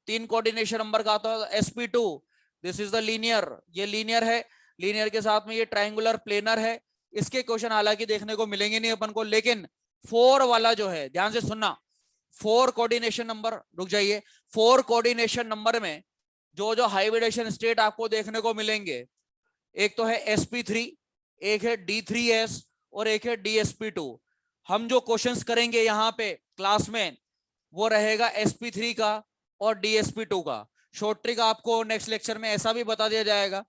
3 कोऑर्डिनेशन नंबर का आता है sp2, this is the linear, ये लीनियर है, लीनियर के साथ में ये ट्रायंगुलर प्लेनर है। इसके क्वेश्चन हालांकि देखने को मिलेंगे नहीं अपन को, लेकिन 4 वाला जो है, ध्यान से सुनना, 4 कोऑर्डिनेशन नंबर, रुक जाइए, 4 कोऑर्डिनेशन नंबर में जो जो हाइब्रिडेशन स्टेट आपको देखने को मिलेंगे, एक तो है sp3, एक है d3s और एक है dsp2। हम जो क्वेश्चंस करेंगे यहाँ पे क्लास में वो रहेगा sp3 का और dsp2 का। शॉर्ट ट्रिक आपको नेक्स्ट लेक्चर में ऐसा भी बता दिया जाएगा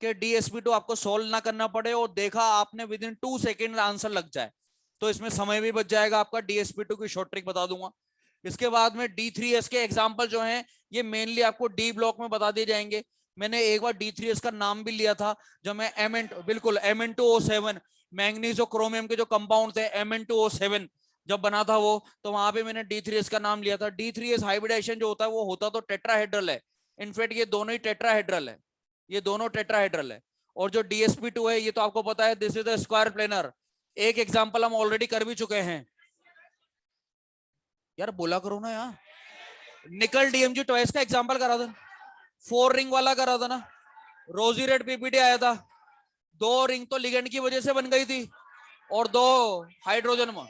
कि dsp2 आपको सोल्व ना करना पड़े और देखा आपने विद इन 2 सेकेंड आंसर लग जाए, तो इसमें समय भी बच जाएगा आपका। dsp2 की शॉर्ट ट्रिक बता दूंगा। इसके बाद में d3s के एग्जाम्पल जो हैं ये मेनली आपको डी ब्लॉक में बता दिए जाएंगे। मैंने एक बार d3s का नाम भी लिया था जब मैं बिल्कुल Mn2O7 मैंगनीज और क्रोमियम के जो कंपाउंड थे Mn2O7 जब बना था वो, तो वहां पे मैंने d3s का नाम लिया था। d3s हाइब्रिडाइजेशन जो होता है वो होता तो टेट्राहेड्रल है, इनफैक्ट ये दोनों ही टेट्राहेड्रल है, ये दोनों टेट्राहेड्रल है। और जो dsp2 है ये तो आपको पता है, this is the square planar. एक एग्जांपल हम ऑलरेडी कर भी चुके हैं, यार बोला करो ना यार, निकल डीएमजी टॉयज का एग्जांपल करा था, 4 रिंग वाला करा था ना, रोजी रेड पीपीटी आया था, 2 रिंग तो लिगेंड की वजह से बन गई थी और 2 हाइड्रोजन में,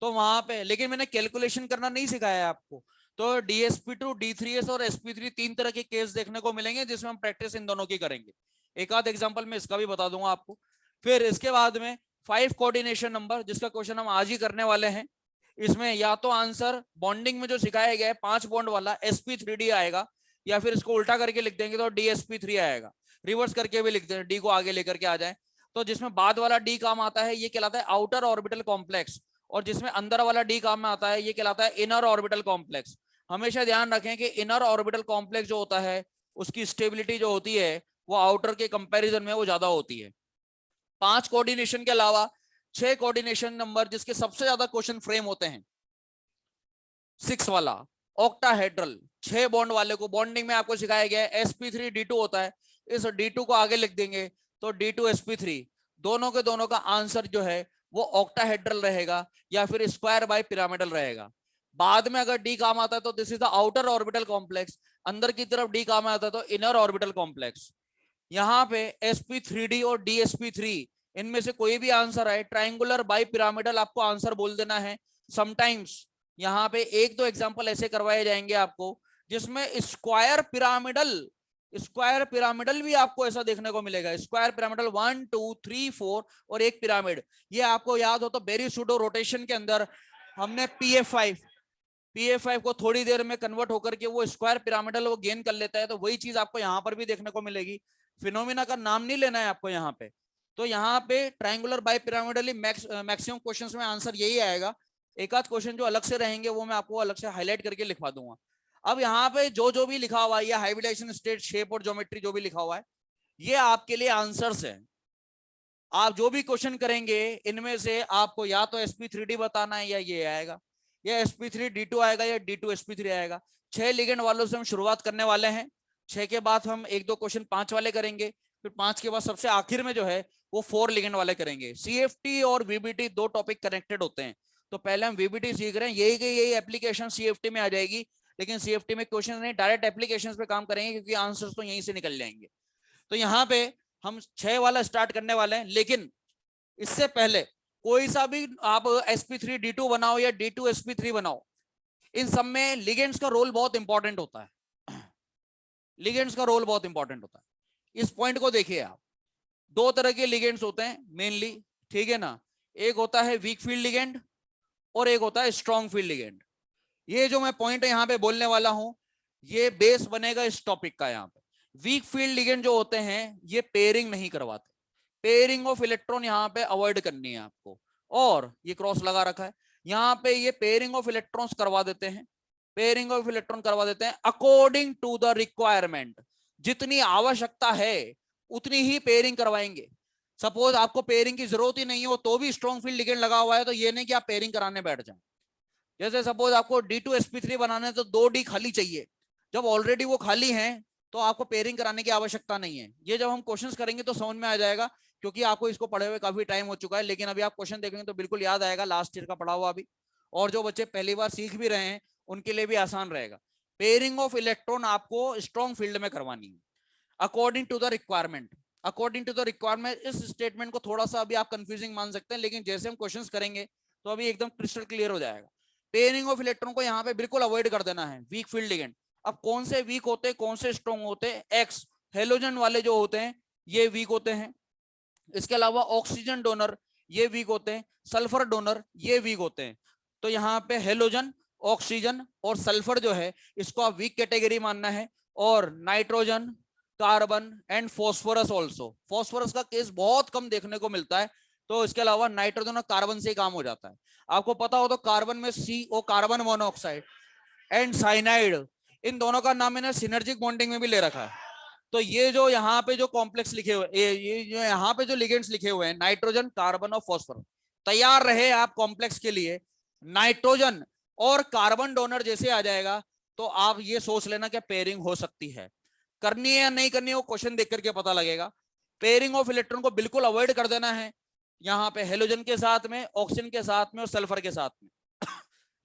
तो वहां पे, लेकिन मैंने कैलकुलेशन करना नहीं सिखाया है आपको। तो dsp2, d3s और sp3 3 तरह के केस देखने को मिलेंगे जिसमें हम प्रैक्टिस इन दोनों की करेंगे। एक आध एग्जांपल में इसका भी बता दूंगा आपको। फिर इसके बाद में 5 कोऑर्डिनेशन नंबर, जिसका क्वेश्चन हम आज ही करने वाले हैं। इसमें या तो आंसर बॉन्डिंग में जो सिखाया गया है 5 बॉन्ड वाला sp3d आएगा, या फिर इसको उल्टा करके लिख देंगे तो dsp3 आएगा, रिवर्स करके भी लिख दें, डी को आगे लेकर के आ जाए। तो जिसमें बाद वाला डी काम आता है ये कहलाता है आउटर ऑर्बिटल कॉम्प्लेक्स, और जिसमें अंदर वाला डी काम में आता है ये कहलाता है इनर ऑर्बिटल कॉम्प्लेक्स। हमेशा ध्यान रखें कि इनर ऑर्बिटल कॉम्प्लेक्स जो होता है उसकी स्टेबिलिटी जो होती है वो आउटर के कंपैरिजन में वो ज्यादा होती है। 5 कोऑर्डिनेशन के अलावा 6 कोऑर्डिनेशन नंबर जिसके सबसे ज्यादा क्वेश्चन फ्रेम होते हैं, 6 वाला ऑक्टाहेड्रल, 6 बॉन्ड वाले को बॉन्डिंग में आपको सिखाया गया है sp3d2 होता है, इस d2 को आगे लिख देंगे तो d2sp3, दोनों के दोनों का आंसर जो है वो ऑक्टाहेड्रल रहेगा या फिर स्क्वायर बाय पिरामिडल रहेगा। बाद में अगर डी काम आता है तो this is the outer orbital complex, अंदर की तरफ डी काम आता है तो इनर ऑर्बिटल कॉम्प्लेक्स। यहाँ पे sp3d और dsp3 इनमें से कोई भी आंसर आए, ट्राइंगुलर बाय पिरामिडल आपको आंसर बोल देना है। समटाइम्स यहाँ पे 1-2 एग्जांपल ऐसे करवाए जाएंगे आपको जिसमें स्क्वायर पिरामिडल भी आपको ऐसा देखने को मिलेगा, स्क्वायर पिरामिडल 1 2 3 4 और एक पिरामिड। ये आपको याद हो तो बेरी सूडो रोटेशन के अंदर हमने pf5 को थोड़ी देर में कन्वर्ट होकर के वो स्क्वायर पिरामिडल वो गेन कर लेता है, तो वही चीज आपको यहाँ पर भी देखने को मिलेगी। फिनोमिना का नाम नहीं लेना है आपको यहाँ पे, तो यहाँ पे ट्राइंगुलर बाय पिरामिडली मैक्सिमम क्वेश्चंस में आंसर यही आएगा। एक आध क्वेश्चन जो अलग से रहेंगे वो मैं आपको अलग से हाईलाइट करके लिखवा दूंगा। अब यहाँ पे जो भी लिखा हुआ है, या हाइब्रिडाइजेशन स्टेट, शेप और ज्योमेट्री जो भी लिखा हुआ है, ये आपके लिए आंसर्स है। आप जो भी क्वेश्चन करेंगे इनमें से आपको या तो sp3d बताना है या ये आएगा, या sp3d2 आएगा या d2sp3 आएगा। 6 लिगेंड वालों से हम शुरुआत करने वाले हैं, 6 के बाद हम 1-2 क्वेश्चन 5 वाले करेंगे, फिर 5 के बाद सबसे आखिर में जो है वो 4 लिगेंड वाले करेंगे। CFT और VBT 2 टॉपिक कनेक्टेड होते हैं, तो पहले हम VBT सीख रहे हैं, यही एप्लीकेशन CFT में आ जाएगी, लेकिन CFT में क्वेश्चन नहीं, डायरेक्ट एप्लीकेशंस पे काम करेंगे क्योंकि आंसर्स तो यहीं से निकल जाएंगे। तो यहाँ पे हम 6 वाला स्टार्ट करने वाले हैं, लेकिन इससे पहले कोई सा भी आप sp3d2 बनाओ या d2sp3 बनाओ, इन सब में लिगेंड्स का रोल बहुत इंपॉर्टेंट होता है, लिगेंड्स का रोल बहुत इंपॉर्टेंट होता है। इस पॉइंट को देखिए आप, 2 तरह के लिगेंड्स होते हैं मेनली, ठीक है ना, एक होता है वीक फील्ड लिगेंड और एक होता है स्ट्रॉन्ग फील्ड लिगेंड। ये जो मैं पॉइंट यहाँ पे बोलने वाला हूं ये बेस बनेगा इस टॉपिक का। यहाँ पे वीक फील्ड लिगेंड जो होते हैं ये पेयरिंग नहीं करवाते, पेयरिंग ऑफ इलेक्ट्रॉन यहाँ पे अवॉइड करनी है आपको, और ये क्रॉस लगा रखा है यहाँ पे, ये पेयरिंग ऑफ इलेक्ट्रॉन्स करवा देते हैं, पेयरिंग ऑफ इलेक्ट्रॉन करवा देते हैं अकॉर्डिंग टू द रिक्वायरमेंट, जितनी आवश्यकता है उतनी ही पेयरिंग करवाएंगे। सपोज आपको पेयरिंग की जरूरत ही नहीं हो तो भी स्ट्रॉन्ग फील्ड लिगेंड लगा हुआ है, तो ये नहीं कि आप पेयरिंग कराने बैठ जाए। जैसे सपोज आपको D2sp3 बनाना है तो 2D खाली चाहिए, जब ऑलरेडी वो खाली है तो आपको पेयरिंग कराने की आवश्यकता नहीं है। ये जब हम क्वेश्चंस करेंगे तो समझ में आ जाएगा, क्योंकि आपको इसको पढ़े हुए काफी टाइम हो चुका है, लेकिन अभी आप क्वेश्चन देखेंगे तो बिल्कुल याद आएगा, लास्ट ईयर का पढ़ा हुआ अभी। और जो बच्चे पहली बार सीख भी रहे हैं उनके लिए भी आसान रहेगा। पेयरिंग ऑफ इलेक्ट्रॉन आपको स्ट्रॉन्ग फील्ड में करवानी है according to the requirement. According to the requirement, इस स्टेटमेंट को थोड़ा सा अभी आप कंफ्यूजिंग मान सकते हैं, लेकिन जैसे हम क्वेश्चंस करेंगे तो अभी एकदम क्रिस्टल क्लियर हो जाएगा। पेयरिंग ऑफ इलेक्ट्रॉन को यहाँ पे बिल्कुल अवॉइड कर देना है, वीक फील्ड लिगेंड। अब कौन से वीक होते हैं कौन से स्ट्रॉन्ग होते हैं? एक्स हेलोजन वाले जो होते हैं ये वीक होते हैं। इसके अलावा ऑक्सीजन डोनर ये वीक होते हैं, सल्फर डोनर ये वीक होते हैं। तो यहाँ पे हेलोजन, ऑक्सीजन और सल्फर जो है इसको आप वीक कैटेगरी मानना है। और nitrogen, carbon and phosphorus also. Phosphorus का केस बहुत कम देखने को मिलता है, तो इसके अलावा नाइट्रोजन और कार्बन से ही काम हो जाता है। आपको पता हो तो कार्बन में CO carbon monoxide and cyanide, इन दोनों का नाम मैंने सिनर्जिक बॉन्डिंग में भी ले रखा है। तो ये जो यहाँ पे जो कॉम्प्लेक्स लिखे हुए, ये जो यहाँ पे जो लिगेंड्स लिखे हुए हैं नाइट्रोजन, कार्बन और फॉस्फोरस, तैयार रहे आप कॉम्प्लेक्स के लिए। नाइट्रोजन और कार्बन डोनर जैसे आ जाएगा तो आप ये सोच लेना कि पेयरिंग हो सकती है। करनी है या नहीं करनी है वो क्वेश्चन देख करके पता लगेगा। पेयरिंग ऑफ इलेक्ट्रॉन को बिल्कुल अवॉइड कर देना है, यहाँ पे हेलोजन के साथ में, ऑक्सीजन के साथ में और सल्फर के साथ में।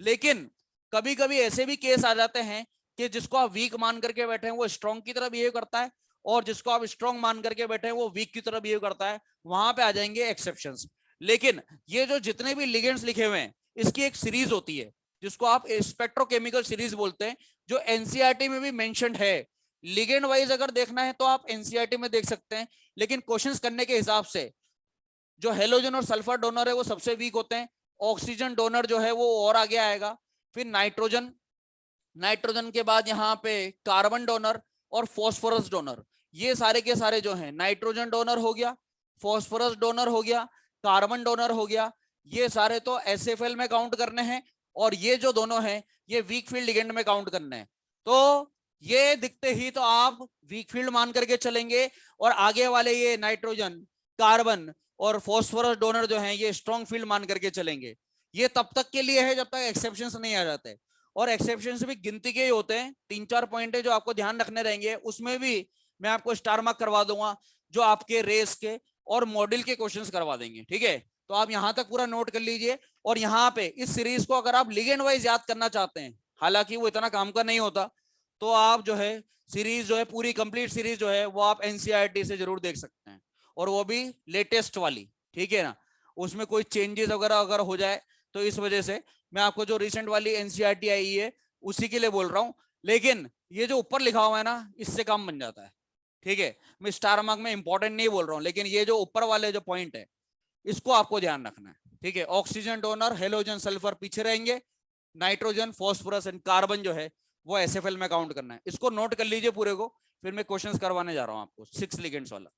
लेकिन कभी कभी ऐसे भी केस आ जाते हैं कि जिसको आप वीक मान करके बैठे हैं वो स्ट्रॉन्ग की तरह बिहेव करता है, और जिसको आप स्ट्रॉन्ग मान करके बैठे हैं वो वीक की तरह बिहेव करता है। वहां पे आ जाएंगे एक्सेप्शंस। लेकिन ये जो जितने भी लिगेंड्स लिखे हुए हैं इसकी एक सीरीज होती है जिसको आप स्पेक्ट्रोकेमिकल सीरीज बोलते हैं, जो एनसीईआरटी में भी मेंशन्ड है। लिगेंड वाइज अगर देखना है तो आप एनसीईआरटी में देख सकते हैं, लेकिन क्वेश्चंस करने के हिसाब से जो हेलोजन और सल्फर डोनर है वो सबसे वीक होते हैं। ऑक्सीजन डोनर जो है वो और आगे आएगा, फिर नाइट्रोजन, नाइट्रोजन के बाद यहाँ पे कार्बन डोनर और फॉस्फोरस डोनर। ये सारे के सारे जो हैं, नाइट्रोजन डोनर हो गया, फॉस्फोरस डोनर हो गया, कार्बन डोनर हो गया, ये सारे तो SFL में काउंट करने हैं। और ये जो दोनों हैं ये वीक फील्ड लिगेंड में काउंट करने हैं। तो ये दिखते ही तो आप वीक फील्ड मान करके चलेंगे, और आगे वाले ये नाइट्रोजन, कार्बन और फॉस्फोरस डोनर जो हैं ये स्ट्रॉन्ग फील्ड मान करके चलेंगे। ये तब तक के लिए है जब तक एक्सेप्शंस नहीं आ जाते, और एक्सेप्शन भी गिनती के ही होते हैं। 3-4 पॉइंट है जो आपको ध्यान रखने रहेंगे, उसमें भी मैं आपको स्टार मार्क करवा दूंगा, जो आपके रेस के और मॉडल के क्वेश्चंस करवा देंगे। ठीक है, तो आप यहां तक पूरा नोट कर लीजिए। और यहाँ पे इस सीरीज को अगर आप लिगेंड वाइज याद करना चाहते हैं, हालांकि वो इतना काम का नहीं होता, तो आप जो है सीरीज जो है पूरी कंप्लीट सीरीज जो है वो आप एनसीईआरटी से जरूर देख सकते हैं, और वो भी लेटेस्ट वाली। ठीक है ना, उसमें कोई चेंजेस वगैरह अगर हो जाए तो इस वजह से मैं आपको जो रिसेंट वाली एनसीईआरटी आई है उसी के लिए बोल रहा हूं। लेकिन ये जो ऊपर लिखा हुआ है ना इससे काम बन जाता है। ठीक है, मैं स्टार मार्क में इंपॉर्टेंट नहीं बोल रहा हूं, लेकिन ये जो ऊपर वाले जो पॉइंट है इसको आपको ध्यान रखना है। ठीक है, ऑक्सीजन डोनर, हेलोजन, सल्फर पीछे रहेंगे, नाइट्रोजन, फॉस्फोरस एंड कार्बन जो है वो SFL में काउंट करना है। इसको नोट कर लीजिए पूरे को, फिर मैं क्वेश्चंस करवाने जा रहा हूं आपको 6 लिगेंड्स वाला।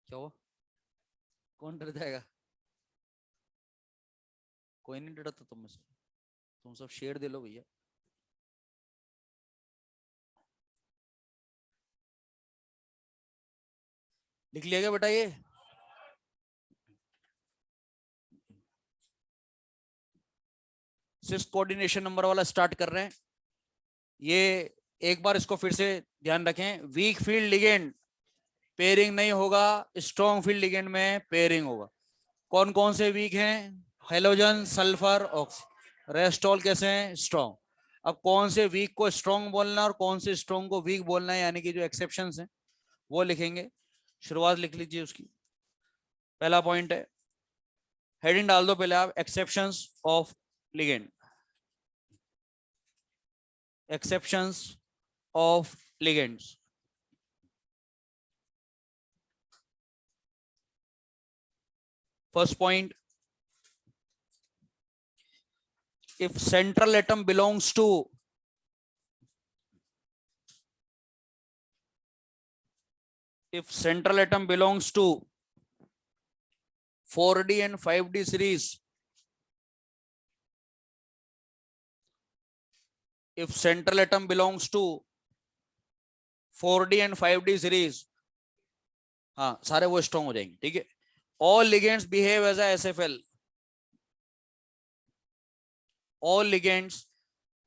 क्या हुआ? कौन डर जाएगा? कोई नहीं डरता तुम में से। तुम सब शेर दे लो भैया। लिख लिया क्या बेटा ये? सिर्फ कोऑर्डिनेशन नंबर वाला स्टार्ट कर रहे हैं ये। एक बार इसको फिर से ध्यान रखें, वीक फील्ड लिगेंड पेयरिंग नहीं होगा, स्ट्रॉन्ग फील्ड लिगेंड में पेयरिंग होगा। कौन कौन से वीक हैं? Halogen, sulphur, oxy. रेस्टॉल कैसे हैं? स्ट्रॉन्ग। अब कौन से वीक को स्ट्रॉन्ग बोलना है और कौन से स्ट्रॉन्ग को वीक बोलना है, यानी कि जो एक्सेप्शंस हैं वो लिखेंगे। शुरुआत लिख लीजिए उसकी। पहला पॉइंट है, हेडिंग डाल दो पहले आप, exceptions of ligand. Exceptions of ligands. First point, if central atom belongs to if central atom belongs to 4D and 5D series, if central atom belongs to 4D and 5D series, हाँ सारे वो strong हो जाएंगे, ठीक है। all ligands behave as a SFL, all ligands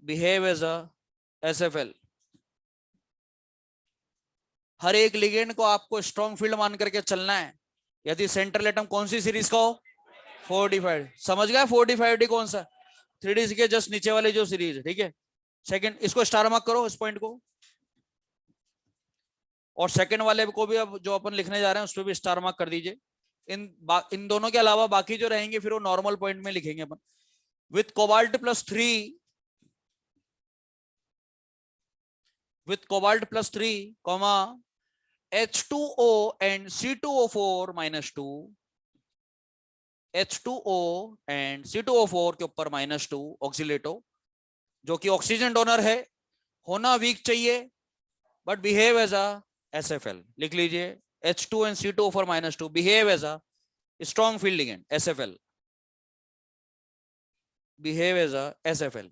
behave as a SFL। हर एक ligand को आपको स्ट्रॉन्ग फील्ड मान करके चलना है। यदि सेंट्रल एटम कौन सी सीरीज का हो? 4D5। समझ गया 4D5D कौन सा? 3D के जस्ट नीचे वाले जो सीरीज है, ठीक है। सेकंड, इसको स्टार मार्क करो इस पॉइंट को, और सेकंड वाले को भी अब जो अपन लिखने जा रहे हैं उस पर भी स्टार मार्क कर दीजिए। इन दोनों के अलावा बाकी जो रहेंगे फिर वो नॉर्मल पॉइंट में लिखेंगे अपन। With cobalt plus 3, with cobalt plus 3 comma H2O and C2O4 -2, H2O and C2O4 के ऊपर -2 ऑक्सीलेटो, जो कि ऑक्सीजन डोनर है, होना वीक चाहिए but behave as a SFL। लिख लीजिए H2 and C2O4 -2 behave as a strong field ligand SFL, behave as a SFL।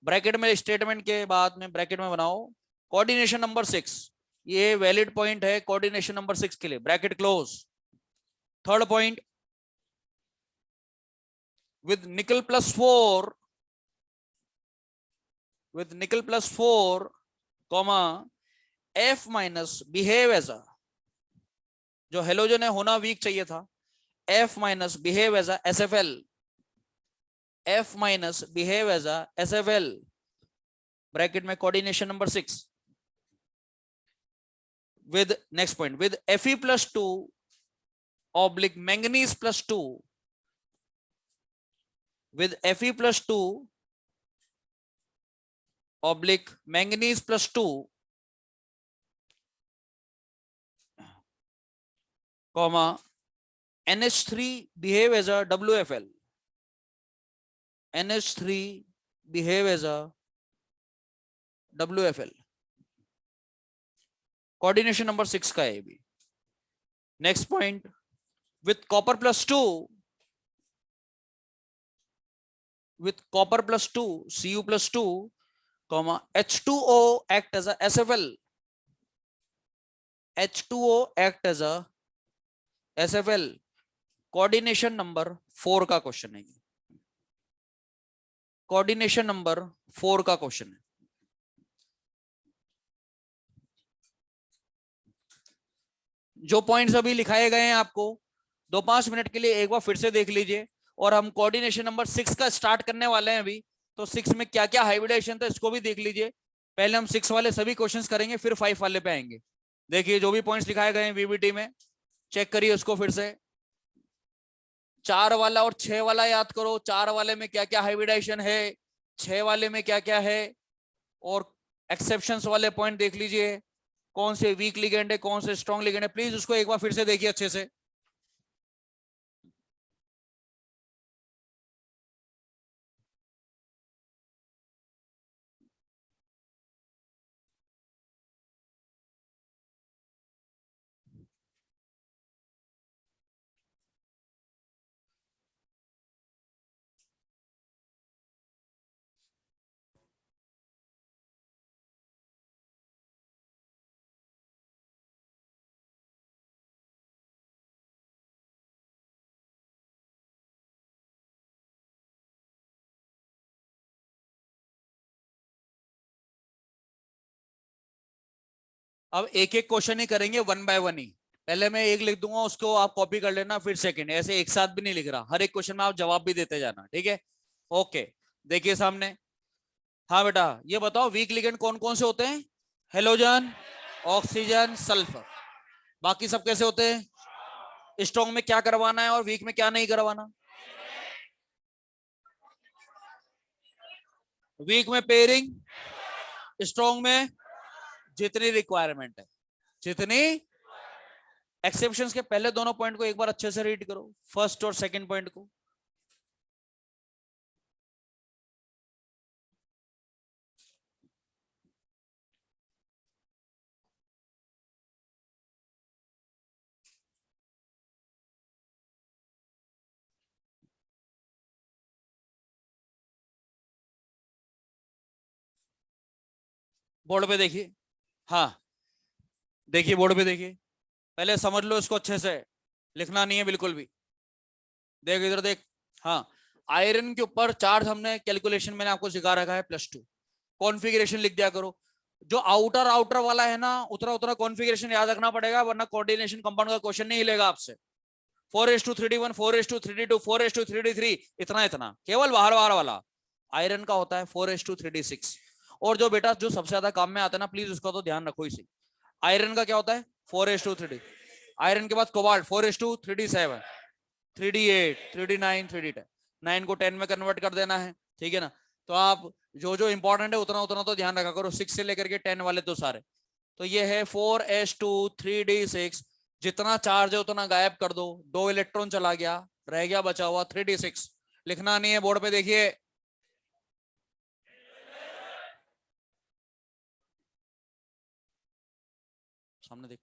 Bracket में स्टेटमेंट के बाद में ब्रैकेट में बनाओ कोऑर्डिनेशन नंबर 6, ये वैलिड पॉइंट है कोऑर्डिनेशन नंबर 6 के लिए, bracket close. Third point, with nickel plus 4, with nickel plus 4 comma F minus behave as a, जो हेलोजन है होना वीक चाहिए था, F minus behave as a SFL, F minus behave as a SFL, bracket में coordination number 6। with next point, with Fe plus 2 oblique manganese plus 2, with Fe plus 2 oblique manganese plus 2 comma NH3 behave as a WFL, NH3 behave as a WFL, coordination number 6 का है भी। Next point, with copper plus 2, with copper plus 2 Cu plus 2 comma H2O act as a SFL, H2O act as a SFL, coordination number 4 का question है, coordination number 4 का question है। जो points अभी लिखाए गए हैं आपको 2-5 मिनट के लिए एक बार फिर से देख लीजिए, और हम कोऑर्डिनेशन नंबर 6 का स्टार्ट करने वाले हैं अभी। तो 6 में क्या क्या हाइब्रिडेशन था इसको भी देख लीजिए। पहले हम 6 वाले सभी क्वेश्चंस करेंगे, फिर 5 वाले पे आएंगे। देखिए जो भी पॉइंट्स लिखाए गए हैं वीबीटी में, चेक करिए उसको फिर से। 4 वाला और 6 वाला याद करो, 4 वाले में क्या क्या हाइब्रिडेशन है, 6 वाले में क्या क्या है, और एक्सेप्शंस वाले पॉइंट देख लीजिए, कौन से वीक लिगेंड है कौन से स्ट्रॉन्ग लिगेंड है। प्लीज उसको एक बार फिर से देखिए अच्छे से। अब एक एक क्वेश्चन ही करेंगे, वन बाय वन ही। पहले मैं एक लिख दूंगा, उसको आप कॉपी कर लेना, फिर सेकंड, ऐसे एक साथ भी नहीं लिख रहा, हर एक क्वेश्चन में आप जवाब भी देते जाना, ठीक है? ओके, देखिए सामने। हाँ बेटा, ये बताओ वीक लिगेंड कौन कौन से होते हैं? Halogen, oxygen, sulphur. बाकी सब कैसे होते हैं? स्ट्रॉन्ग में क्या करवाना है और वीक में क्या नहीं करवाना? वीक में पेयरिंग, स्ट्रॉन्ग में जितनी रिक्वायरमेंट है, जितनी। एक्सेप्शंस के पहले दोनों पॉइंट को एक बार अच्छे से रीड करो, फर्स्ट और सेकंड पॉइंट को। बोर्ड पे देखिए। हाँ, देखिए बोर्ड पे देखिए, पहले समझ लो इसको अच्छे से, लिखना नहीं है बिल्कुल भी। देख इधर देख। हाँ, आयरन के ऊपर चार्ज हमने कैलकुलेशन मैंने आपको सिखा रखा है +2। कॉन्फ़िगरेशन लिख दिया करो। जो आउटर आउटर वाला है ना, उतना उतना कॉन्फ़िगरेशन याद रखना पड़ेगा, वरना कोऑर्डिनेशन कंपाउंड का क्वेश्चन नहीं लेगा आपसे। 4:3D1, 4:3D2, 4:3D3, इतना इतना केवल बाहर बाहर वाला। आयरन का होता है 4:3D6। और जो बेटा जो सबसे ज्यादा काम में आता है ना, प्लीज उसका तो ध्यान रखो इसी। आयरन का क्या होता है? 4:3D। आयरन के बाद cobalt 4:3D7, 3D8, 3D9, 3D10। 9 को 10 में कन्वर्ट कर देना है, ठीक है ना? तो आप जो जो इंपॉर्टेंट है उतना उतना तो ध्यान रखा करो, 6 से लेकर के 10 वाले तो सारे। तो ये है 4:3D6। जितना चार्ज है उतना गायब कर दो, 2 इलेक्ट्रॉन चला गया, रह गया बचा हुआ 3D6। लिखना नहीं है, बोर्ड पे देखिए। सामने देख,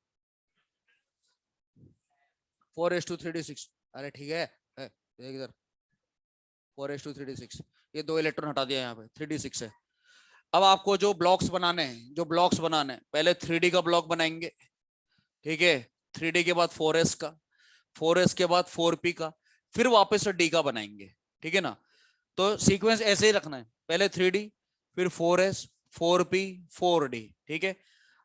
4:3D6। अरे ठीक है, देख इधर, 4:3D6। ये 2 इलेक्ट्रॉन हटा दिया यहाँ पे, 3D6 है। अब आपको जो ब्लॉक्स बनाने हैं, जो ब्लॉक्स बनाने हैं, पहले 3D का ब्लॉक बनाएंगे, ठीक है? 3D के बाद 4s का, 4s के बाद 4p का, फिर वापस से d का बनाएंगे, ठीक है ना? तो सीक्वेंस ऐसे ही रखना है, पहले 3D, फिर 4s, 4p, 4d, ठीक है?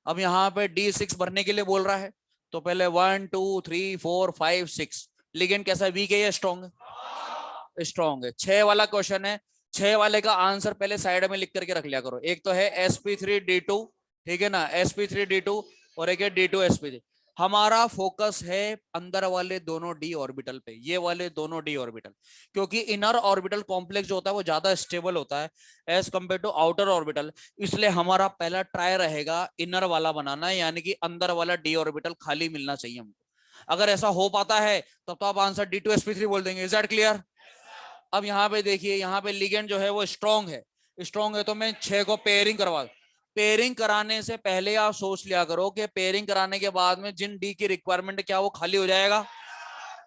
अब यहाँ पे D6 भरने के लिए बोल रहा है, तो पहले 1 2 3 4 5 6। लिगेंड कैसा है, वीक है या स्ट्रॉन्ग है? स्ट्रॉन्ग है। 6 वाला क्वेश्चन है, 6 वाले का आंसर पहले साइड में लिख करके रख लिया करो। एक तो है sp3d2, ठीक है ना, sp3d2, और एक है d2sp3। हमारा फोकस है अंदर वाले दोनों डी ऑर्बिटल पे, ये वाले दोनों डी ऑर्बिटल, क्योंकि इनर ऑर्बिटल कॉम्प्लेक्स जो होता है वो ज्यादा स्टेबल होता है as compare to outer orbital. इसलिए हमारा पहला ट्राई रहेगा इनर वाला बनाना, यानी कि अंदर वाला डी ऑर्बिटल खाली मिलना चाहिए हमको। अगर ऐसा हो पाता है तब तो आप आंसर d2sp3 बोल देंगे। Is that clear? अब यहाँ पे देखिए, यहाँ पे लिगेंड जो है वो स्ट्रॉन्ग है। स्ट्रॉन्ग है तो मैं 6 को पेयरिंग करवा। पेयरिंग कराने से पहले आप सोच लिया करो कि पेयरिंग कराने के बाद में जिन डी की रिक्वायरमेंट है क्या वो खाली हो जाएगा?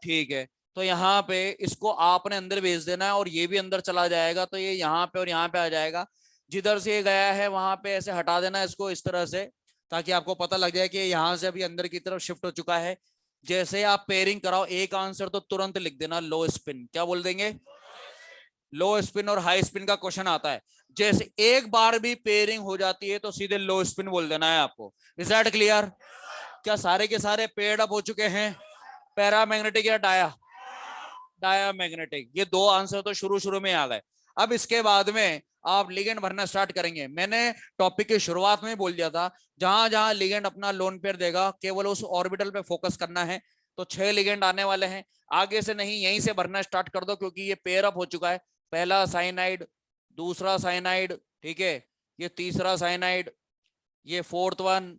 ठीक है, तो यहाँ पे इसको आपने अंदर भेज देना है और ये भी अंदर चला जाएगा, तो ये यहाँ पे और यहाँ पे आ जाएगा। जिधर से ये गया है वहां पे ऐसे हटा देना इसको इस तरह से, ताकि आपको पता लग जाए कि यहाँ से अभी अंदर की तरफ शिफ्ट हो चुका है। जैसे आप पेयरिंग कराओ, एक आंसर तो तुरंत लिख देना, लो स्पिन। क्या बोल देंगे? लो स्पिन और हाई स्पिन का क्वेश्चन आता है। जैसे एक बार भी पेयरिंग हो जाती है तो सीधे लो स्पिन बोल देना है आपको। Is that clear? क्या सारे के सारे पेड अप हो चुके हैं? पैरामैग्नेटिक या डाया? Dia magnetic. ये दो आंसर तो शुरू शुरू में आ गए। अब इसके बाद में आप लिगेंड भरना स्टार्ट करेंगे। मैंने टॉपिक की शुरुआत में बोल दिया था, जहां जहां लिगेंड अपना लोन पेयर देगा केवल उस ऑर्बिटल पे फोकस करना है। तो 6 लिगेंड आने वाले हैं, आगे से नहीं, यहीं से भरना स्टार्ट कर दो, क्योंकि ये पेयर अप हो चुका है। पहला साइनाइड, दूसरा साइनाइड, ठीक है, ये तीसरा साइनाइड, ये फोर्थ वन,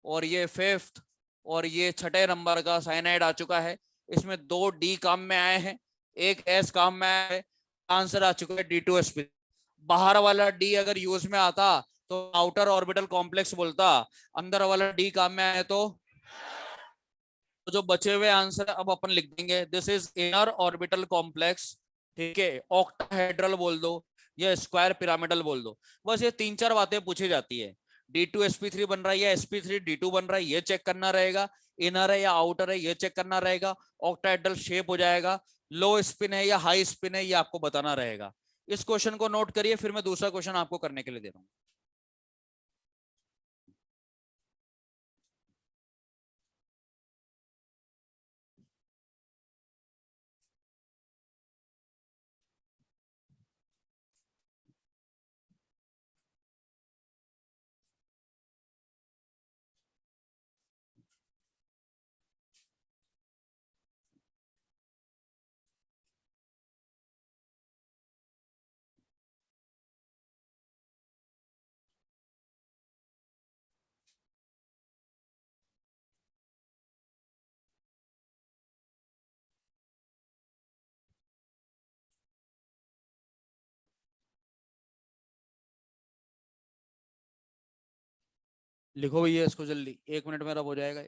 और ये फिफ्थ, और ये छठे नंबर का साइनाइड आ चुका है। इसमें 2 डी काम में आए हैं, एक एस काम में आया है। आंसर आ चुका है D2sp। बाहर वाला डी अगर यूज में आता तो आउटर ऑर्बिटल कॉम्प्लेक्स बोलता, अंदर वाला डी काम में आया तो जो बचे हुए आंसर अब अपन लिख देंगे। This is inner orbital complex, ठीक है, ऑक्टाहेड्रल बोल दो या स्क्वायर पिरामिडल बोल दो। बस ये 3-4 बातें पूछी जाती है। D2sp3 बन रहा है या sp3d2 बन रहा है, ये चेक करना रहेगा। इनर है या आउटर है, ये चेक करना रहेगा। ऑक्टाहेड्रल शेप हो जाएगा। लो स्पिन है या हाई स्पिन है, ये आपको बताना रहेगा। इस क्वेश्चन को नोट करिए, फिर मैं दूसरा क्वेश्चन आपको करने के लिए दे रहा हूँ। लिखो भैया इसको जल्दी, 1 मिनट में रब हो जाएगा।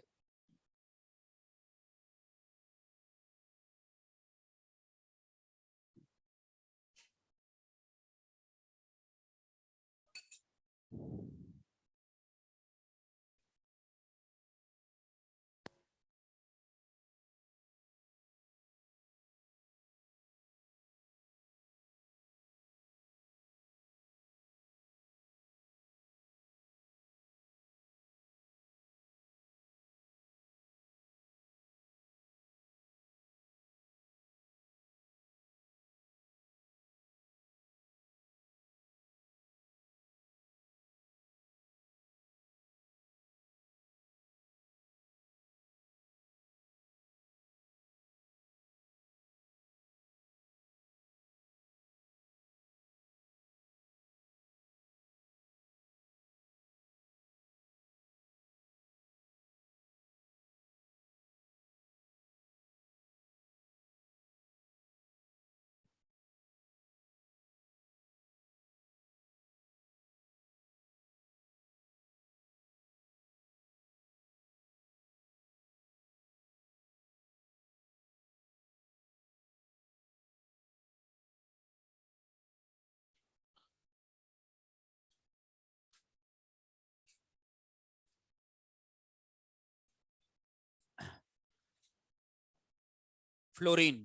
फ्लोरीन,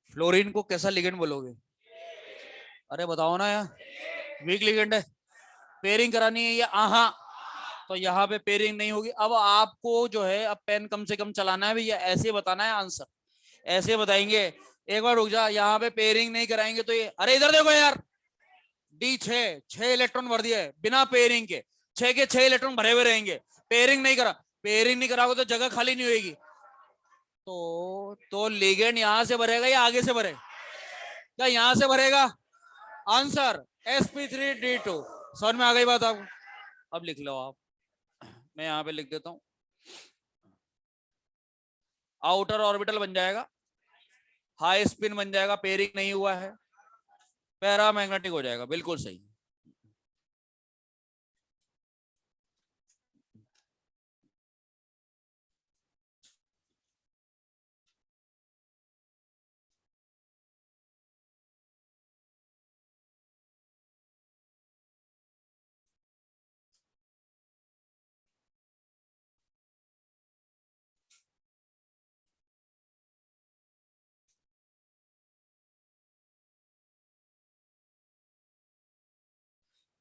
फ्लोरीन को कैसा लिगेंड बोलोगे? अरे बताओ ना यार, वीक लिगेंड है। पेयरिंग करानी है या आहा, तो यहाँ पे पेयरिंग नहीं होगी। अब आपको जो है, अब पेन कम से कम चलाना है भैया, ऐसे बताना है आंसर, ऐसे बताएंगे। एक बार रुक जा, यहाँ पे पेयरिंग नहीं कराएंगे तो ये, अरे इधर देखो यार, D6 इलेक्ट्रॉन भर दिया है बिना पेयरिंग के, 6 के 6 इलेक्ट्रॉन भरे हुए रहेंगे। पेयरिंग नहीं करा, पेयरिंग नहीं कराओगे तो जगह खाली नहीं होगी। तो लिगेंड यहां से भरेगा या आगे से भरे? क्या यहां से भरेगा? Answer sp3d2। समझ में आ गई बात आपको? अब लिख लो आप, मैं यहाँ पे लिख देता हूँ। आउटर ऑर्बिटल बन जाएगा, हाई स्पिन बन जाएगा, पेयरिंग नहीं हुआ है, पैरामैग्नेटिक हो जाएगा, बिल्कुल सही।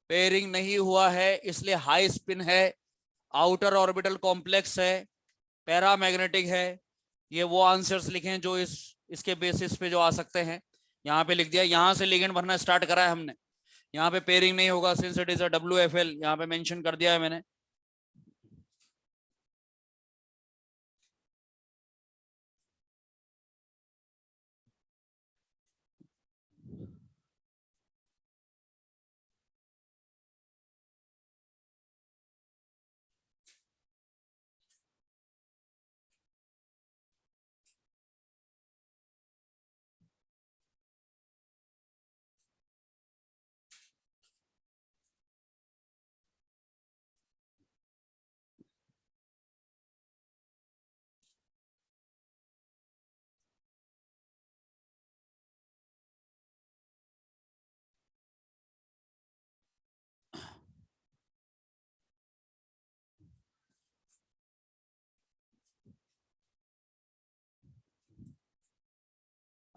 पेयरिंग नहीं हुआ है इसलिए हाई स्पिन है, आउटर ऑर्बिटल कॉम्प्लेक्स है, पैरामैग्नेटिक है। ये वो आंसर्स लिखे हैं जो इसके बेसिस पे जो आ सकते हैं। यहाँ पे लिख दिया, यहाँ से लिगेंड भरना स्टार्ट करा है हमने। यहाँ पे पेयरिंग नहीं होगा since it is a WFL, यहाँ पे मेंशन कर दिया है मैंने।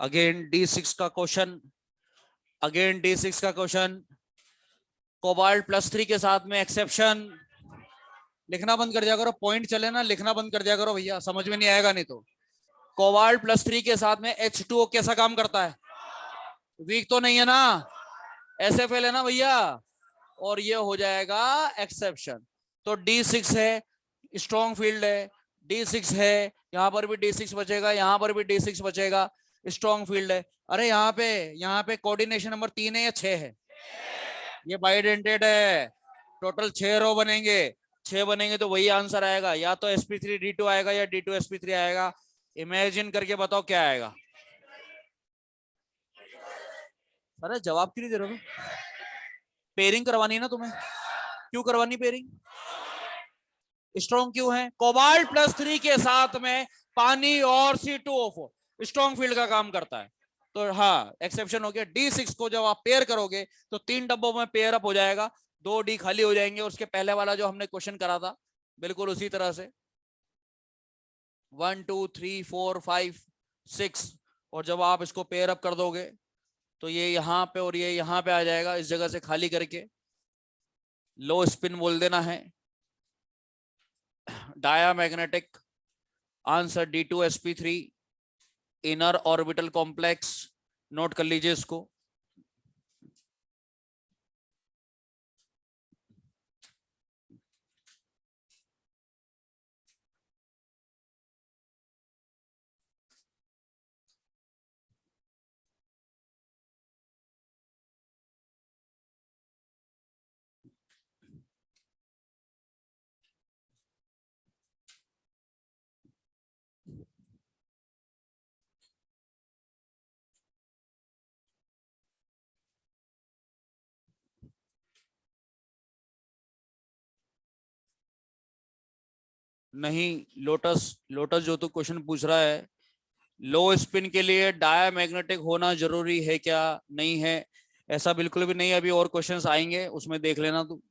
अगेन D6 का क्वेश्चन, अगेन D6 का क्वेश्चन। कोबाल्ट+3 के साथ में एक्सेप्शन। लिखना बंद कर दिया करो, पॉइंट चले ना, लिखना बंद कर दिया करो भैया, समझ में नहीं आएगा नहीं तो। कोबाल्ट+3 के साथ में H2O कैसा काम करता है? वीक तो नहीं है ना, SFL है ना भैया, और ये हो जाएगा एक्सेप्शन। तो D6 है, स्ट्रॉन्ग फील्ड है, D6 है, यहां पर भी D6 बचेगा, यहां पर भी D6 बचेगा, स्ट्रॉन्ग फील्ड है। अरे यहाँ पे कोऑर्डिनेशन नंबर 3 है या 6 है? ये बाइडेंटेड है, टोटल 6 रो बनेंगे, 6 बनेंगे तो वही आंसर आएगा, या तो sp3d2 आएगा या D2sp3 आएगा। इमेजिन करके बताओ क्या आएगा। अरे जवाब क्यों नहीं दे रहे हो? पेयरिंग करवानी है ना तुम्हें, क्यों करवानी पेयरिंग? स्ट्रॉन्ग क्यों है? कोबाल्ट +3 के साथ में पानी और C2O4 स्ट्रॉन्ग फील्ड का काम करता है। तो हाँ एक्सेप्शन हो गया। D6 को जब आप पेयर करोगे तो 3 डब्बों में पेयर अप हो जाएगा, 2 D खाली हो जाएंगे। और उसके पहले वाला जो हमने क्वेश्चन करा था बिल्कुल उसी तरह से 1 2 3 4 5 6, और जब आप इसको पेयर अप कर दोगे तो ये यहाँ पे और ये यहाँ पे आ जाएगा। इस जगह से खाली करके लो स्पिन बोल देना है। Diamagnetic answer D2sp3 inner orbital complex, note कर लीजिए इसको। नहीं, लोटस लोटस जो तो क्वेश्चन पूछ रहा है, लो स्पिन के लिए डायामैग्नेटिक होना जरूरी है क्या? नहीं है, ऐसा बिल्कुल भी नहीं। अभी और क्वेश्चंस आएंगे उसमें देख लेना तू।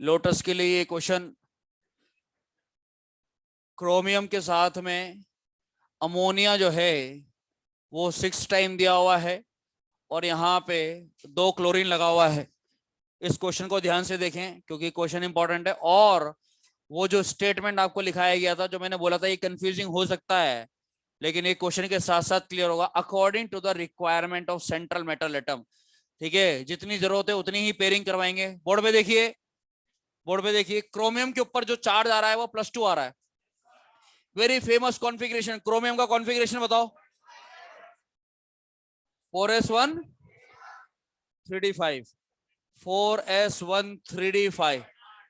लोटस के लिए ये क्वेश्चन क्रोमियम के साथ में अमोनिया जो है वो 6 टाइम दिया हुआ है और यहाँ पे 2 क्लोरीन लगा हुआ है। इस क्वेश्चन को ध्यान से देखें क्योंकि क्वेश्चन इंपॉर्टेंट है। और वो जो स्टेटमेंट आपको लिखाया गया था, जो मैंने बोला था ये कंफ्यूजिंग हो सकता है, लेकिन ये क्वेश्चन के साथ साथ क्लियर होगा। According to the requirement of central metal atom, ठीक है, जितनी जरूरत है उतनी ही पेयरिंग करवाएंगे। बोर्ड पे देखिए, बोर्ड पे देखिए, क्रोमियम के ऊपर जो चार्ज आ रहा है वो +2 आ रहा है। वेरी फेमस कॉन्फ़िगरेशन, क्रोमियम का कॉन्फ़िगरेशन बताओ। 4s1 3d5, 4s1 3d5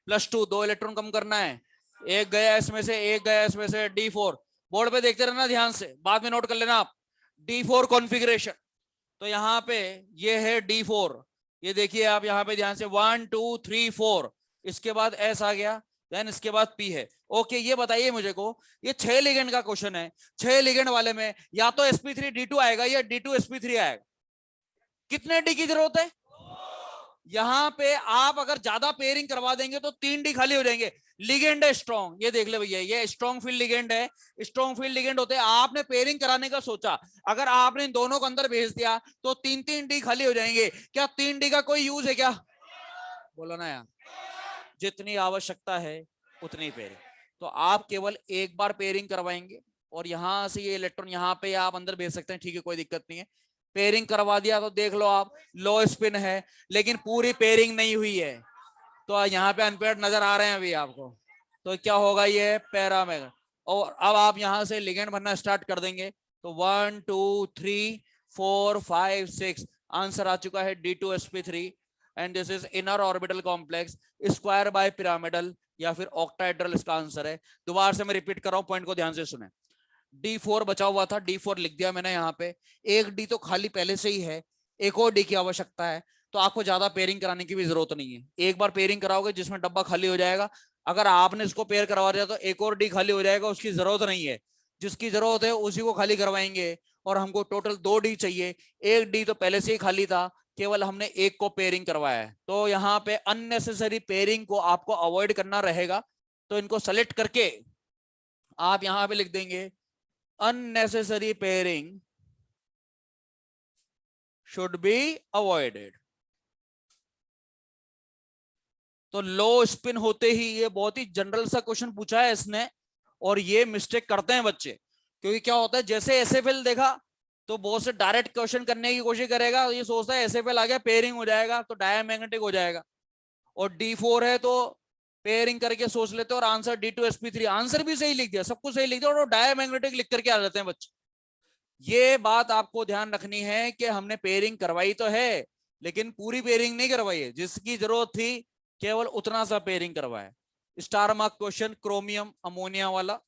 +2, 2 electron कम करना है। एक गया इसमें से, एक गया इसमें से, D4। बोर्ड पे देखते रहना ध्यान से, बाद में नोट कर लेना आप। D4 कॉन्फ़िगरेशन, तो यहाँ पे ये है D4, ये देखिए आप यहाँ पे ध्यान से 1 2 3 4, इसके बाद S आ गया, देन इसके बाद P है। ओके, ये बताइए मुझे को, ये 6 लिगेंड का क्वेश्चन है, 6 लिगेंड वाले में या तो sp3d2 आएगा या D2sp3 आएगा। कितने डी की जरूरत है? यहां पे आप अगर ज्यादा पेयरिंग करवा देंगे तो 3 डी खाली हो जाएंगे। लिगेंड है स्ट्रॉन्ग, ये देख ले भैया, ये स्ट्रॉन्ग फील्ड लिगेंड है। स्ट्रॉन्ग फील्ड लिगेंड होते हैं, आपने पेयरिंग कराने का सोचा, अगर आपने इन दोनों को अंदर भेज दिया तो 3 डी खाली हो जाएंगे। क्या 3 डी का कोई यूज है क्या? बोलो ना यार, जितनी आवश्यकता है उतनी पेयरिंग। तो आप केवल एक बार पेयरिंग करवाएंगे और यहां से ये इलेक्ट्रॉन यहाँ पे आप अंदर भेज सकते हैं, ठीक है, कोई दिक्कत नहीं है। पेयरिंग करवा दिया तो देख लो आप, लो स्पिन है लेकिन पूरी पेयरिंग नहीं हुई है, तो यहाँ पे अनपेयर्ड नजर आ रहे हैं अभी आपको। तो क्या होगा, ये पैरामेग। और अब आप यहाँ से लिगेंड भरना स्टार्ट कर देंगे तो 1 2 3 4 5 6 आंसर आ चुका है D2sp3 and this is inner orbital complex square by pyramidal या फिर ऑक्टाहेड्रल इसका आंसर है। दोबारा से मैं रिपीट कर रहा हूं, पॉइंट को ध्यान से सुने। D4 बचा हुआ था, D4 लिख दिया मैंने यहाँ पे, एक डी तो खाली पहले से ही है, एक और डी की आवश्यकता है, तो आपको ज्यादा पेयरिंग कराने की भी जरूरत नहीं है। एक बार पेयरिंग कराओगे जिसमें डब्बा खाली हो जाएगा, अगर आपने इसको पेयर करवा दिया तो एक और डी खाली हो जाएगा, उसकी जरूरत नहीं है। जिसकी जरूरत है उसी को खाली करवाएंगे और हमको टोटल 2 डी चाहिए, एक डी तो पहले से ही खाली था, केवल हमने एक को पेयरिंग करवाया है। तो यहाँ पे अननेसेसरी पेयरिंग को आपको अवॉइड करना रहेगा, तो इनको सेलेक्ट करके आप यहाँ पे लिख देंगे unnecessary pairing should be avoided। तो लो स्पिन होते ही, ये बहुत ही जनरल सा क्वेश्चन पूछा है इसने, और ये मिस्टेक करते हैं बच्चे, क्योंकि क्या होता है जैसे एसएफएल देखा तो बहुत से डायरेक्ट क्वेश्चन करने की कोशिश करेगा, ये सोचता है एसएफएल आ गया पेयरिंग हो जाएगा तो डायमैग्नेटिक हो जाएगा, और D4 है तो पेयरिंग करके सोच लेते और आंसर D2sp3, आंसर भी सही लिख दिया, सब कुछ सही लिख दिया और डायमैग्नेटिक लिख करके आ जाते हैं बच्चे। ये बात आपको ध्यान रखनी है कि हमने पेयरिंग करवाई तो है, लेकिन पूरी पेयरिंग नहीं करवाई है, जिसकी जरूरत थी केवल उतना सा पेयरिंग करवाया। Star mark question chromium ammonia वाला।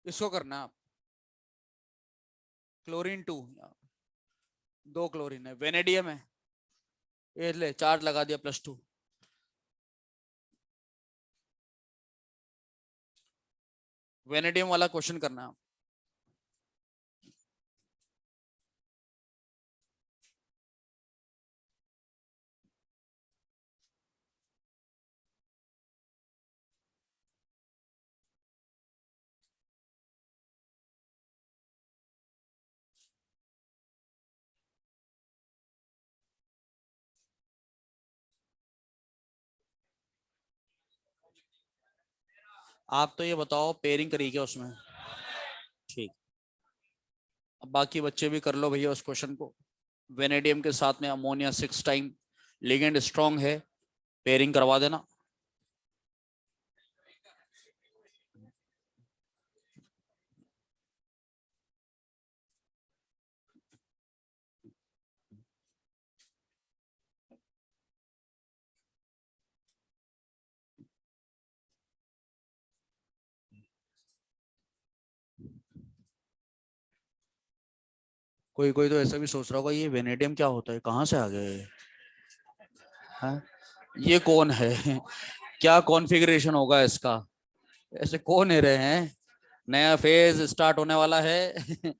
इसको करना आप, क्लोरीन 2, 2 क्लोरीन है, वेनेडियम है, ये ले चार्ज लगा दिया +2। वेनेडियम वाला क्वेश्चन करना है। आप तो ये बताओ पेयरिंग करी क्या उसमें? ठीक, अब बाकी बच्चे भी कर लो भैया उस क्वेश्चन को। वेनेडियम के साथ में अमोनिया 6 टाइम, लिगेंड स्ट्रॉन्ग है, पेयरिंग करवा देना। कोई कोई तो ऐसा भी सोच रहा होगा ये वेनेडियम क्या होता है, कहाँ से आ गए, हाँ? ये कौन है क्या कॉन्फ़िगरेशन होगा इसका, ऐसे कौन है रहे हैं, नया फेज स्टार्ट होने वाला है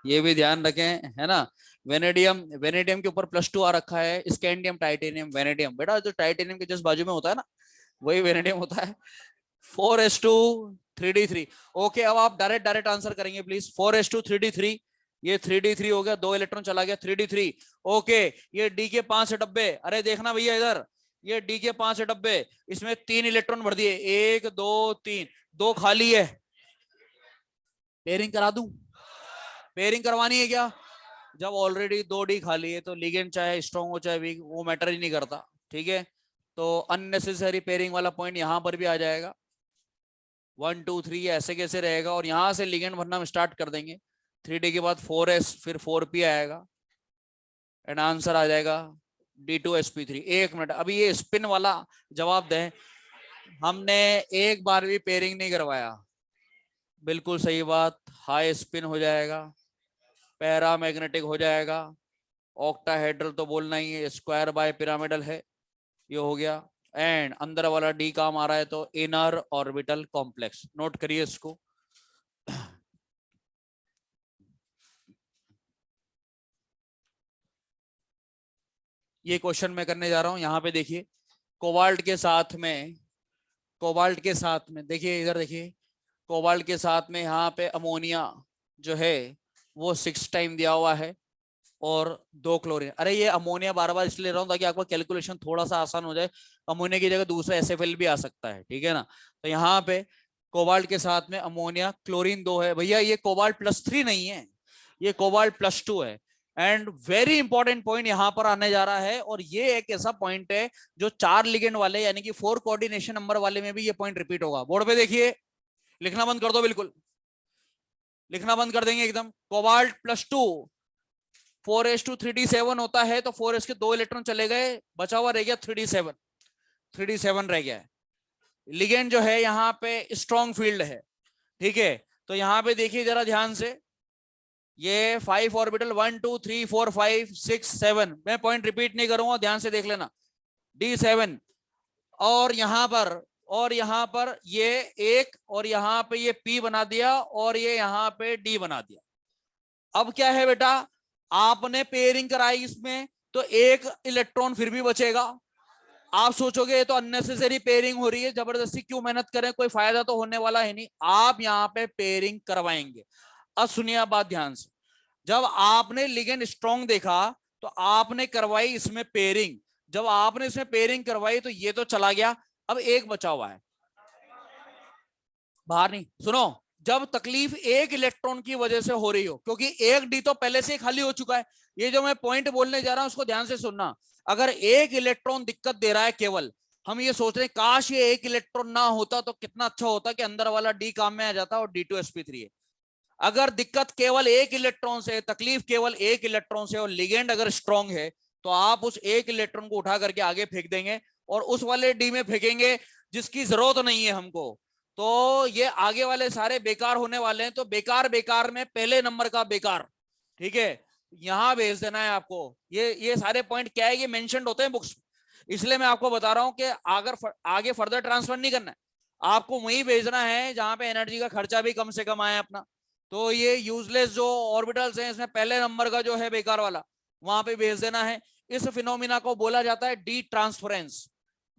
ये भी ध्यान रखें, है ना। वेनेडियम, वेनेडियम के ऊपर +2 आ रखा है, स्कैंडियम टाइटेनियम वेनेडियम, बेटा जो टाइटेनियम के जस्ट बाजू में होता है ना, वही वेनेडियम होता है। 4s2 3d3। ओके, अब आप डायरेक्ट डायरेक्ट आंसर करेंगे प्लीज। 4s2 3d3, ये 3d3 हो गया, 2 इलेक्ट्रॉन चला गया 3d3। ओके, ये डी के 5 डब्बे, अरे देखना भैया इधर, ये डी के 5 डब्बे, इसमें 3 इलेक्ट्रॉन भर दिए, 1 2 3, 2 खाली है, पेयरिंग करा दूं? पेयरिंग करवानी है क्या? जब ऑलरेडी 2d खाली है तो लिगेंड चाहे स्ट्रॉन्ग हो चाहे वीक, वो मैटर ही नहीं करता, ठीक है। तो अननेसेसरी पेयरिंग वाला पॉइंट यहां पर भी आ जाएगा, 1 2 3 ऐसे कैसे रहेगा, और यहां से लिगेंड भरना हम स्टार्ट कर देंगे। 3d के बाद 4s, फिर 4p आएगा, एंड आंसर आ जाएगा D2sp3। 1 मिनट, अभी ये स्पिन वाला जवाब दें, हमने एक बार भी पेयरिंग नहीं करवाया, बिल्कुल सही बात, हाई स्पिन हो जाएगा, पैरा मैग्नेटिक हो जाएगा, ऑक्टाहेड्रल तो बोलना ही है, स्क्वायर बाय पिरामिडल है, ये हो गया, एंड अंदर वाला डी काम आ रहा है तो इनर ऑर्बिटल कॉम्प्लेक्स, नोट करिए इसको। ये क्वेश्चन मैं करने जा रहा हूं, यहाँ पे देखिए, कोबाल्ट के साथ में, कोबाल्ट के साथ में देखिए, इधर देखिए, कोबाल्ट के साथ में यहाँ पे अमोनिया जो है वो 6 टाइम दिया हुआ है, और 2 क्लोरीन। अरे ये अमोनिया बार बार इसलिए रहा हूँ ताकि आपका कैलकुलेशन थोड़ा सा आसान हो जाए, अमोनिया की जगह दूसरा SFL भी आ सकता है, ठीक है ना। तो यहाँ पे कोबाल्ट के साथ में अमोनिया, क्लोरीन 2 है भैया, ये कोबाल्ट +3 नहीं है, ये कोबाल्ट +2 है। एंड वेरी इंपॉर्टेंट पॉइंट यहां पर आने जा रहा है, और ये एक ऐसा पॉइंट है जो 4 लिगेंड वाले यानी कि 4 कोऑर्डिनेशन नंबर वाले में भी ये पॉइंट रिपीट होगा। बोर्ड पे देखिए, लिखना बंद कर दो, बिल्कुल लिखना बंद कर देंगे एकदम। कोबाल्ट +2, 4s2 3d7 होता है, तो 4s के 2 इलेक्ट्रॉन चले गए, बचा हुआ रह गया 3d7, 3d7 रह गया है। लिगेंड जो है यहाँ पे स्ट्रॉन्ग फील्ड है, ठीक है, तो यहां पे देखिए जरा ध्यान से, ये 5 ऑर्बिटल 1 2 3 4 5 6 7, मैं पॉइंट रिपीट नहीं करूंगा, ध्यान से देख लेना। D7, और यहां पर, और यहां पर ये एक, और यहां पे ये P बना दिया, और ये यहां पे D बना दिया। अब क्या है बेटा, आपने पेयरिंग कराई इसमें, तो एक इलेक्ट्रॉन फिर भी बचेगा। आप सोचोगे ये तो अननेसेसरी पेयरिंग हो रही है, जबरदस्ती क्यों मेहनत करें, कोई फायदा तो होने वाला है नहीं। आप यहाँ पे पेयरिंग करवाएंगे। अब सुनिए बात ध्यान से, जब आपने लिगेंड स्ट्रॉन्ग देखा तो आपने करवाई इसमें पेयरिंग, जब आपने इसमें पेयरिंग करवाई तो ये तो चला गया, अब एक बचा हुआ है बाहर। नहीं सुनो, जब तकलीफ एक इलेक्ट्रॉन की वजह से हो रही हो, क्योंकि एक डी तो पहले से ही खाली हो चुका है, ये जो मैं पॉइंट बोलने जा रहा हूं उसको ध्यान से सुनना। अगर एक इलेक्ट्रॉन दिक्कत दे रहा है केवल, हम ये सोच रहे हैं काश ये एक इलेक्ट्रॉन ना होता तो कितना अच्छा होता कि अंदर वाला डी काम में आ जाता और D2sp3 है। अगर दिक्कत केवल एक इलेक्ट्रॉन से, तकलीफ केवल एक इलेक्ट्रॉन से, और लिगेंड अगर स्ट्रांग है, तो आप उस एक इलेक्ट्रॉन को उठा करके आगे फेंक देंगे और उस वाले डी में फेंकेंगे जिसकी जरूरत नहीं है हमको। तो ये आगे वाले सारे बेकार होने वाले हैं, तो बेकार बेकार में पहले नंबर का बेकार। ठीक है, यहां भेज देना है आपको। ये सारे पॉइंट क्या है, ये मेंशन होते हैं बुक्स, इसलिए मैं आपको बता रहा हूं कि अगर आगे फर्दर ट्रांसफर नहीं करना है, आपको वही भेजना है जहां पे एनर्जी का खर्चा भी कम से कम आए अपना। तो ये यूजलेस जो ऑर्बिटल्स हैं, इसमें पहले नंबर का जो है बेकार वाला, वहां पे भेज देना है। इस फिनोमिना को बोला जाता है डी ट्रांसफरेंस।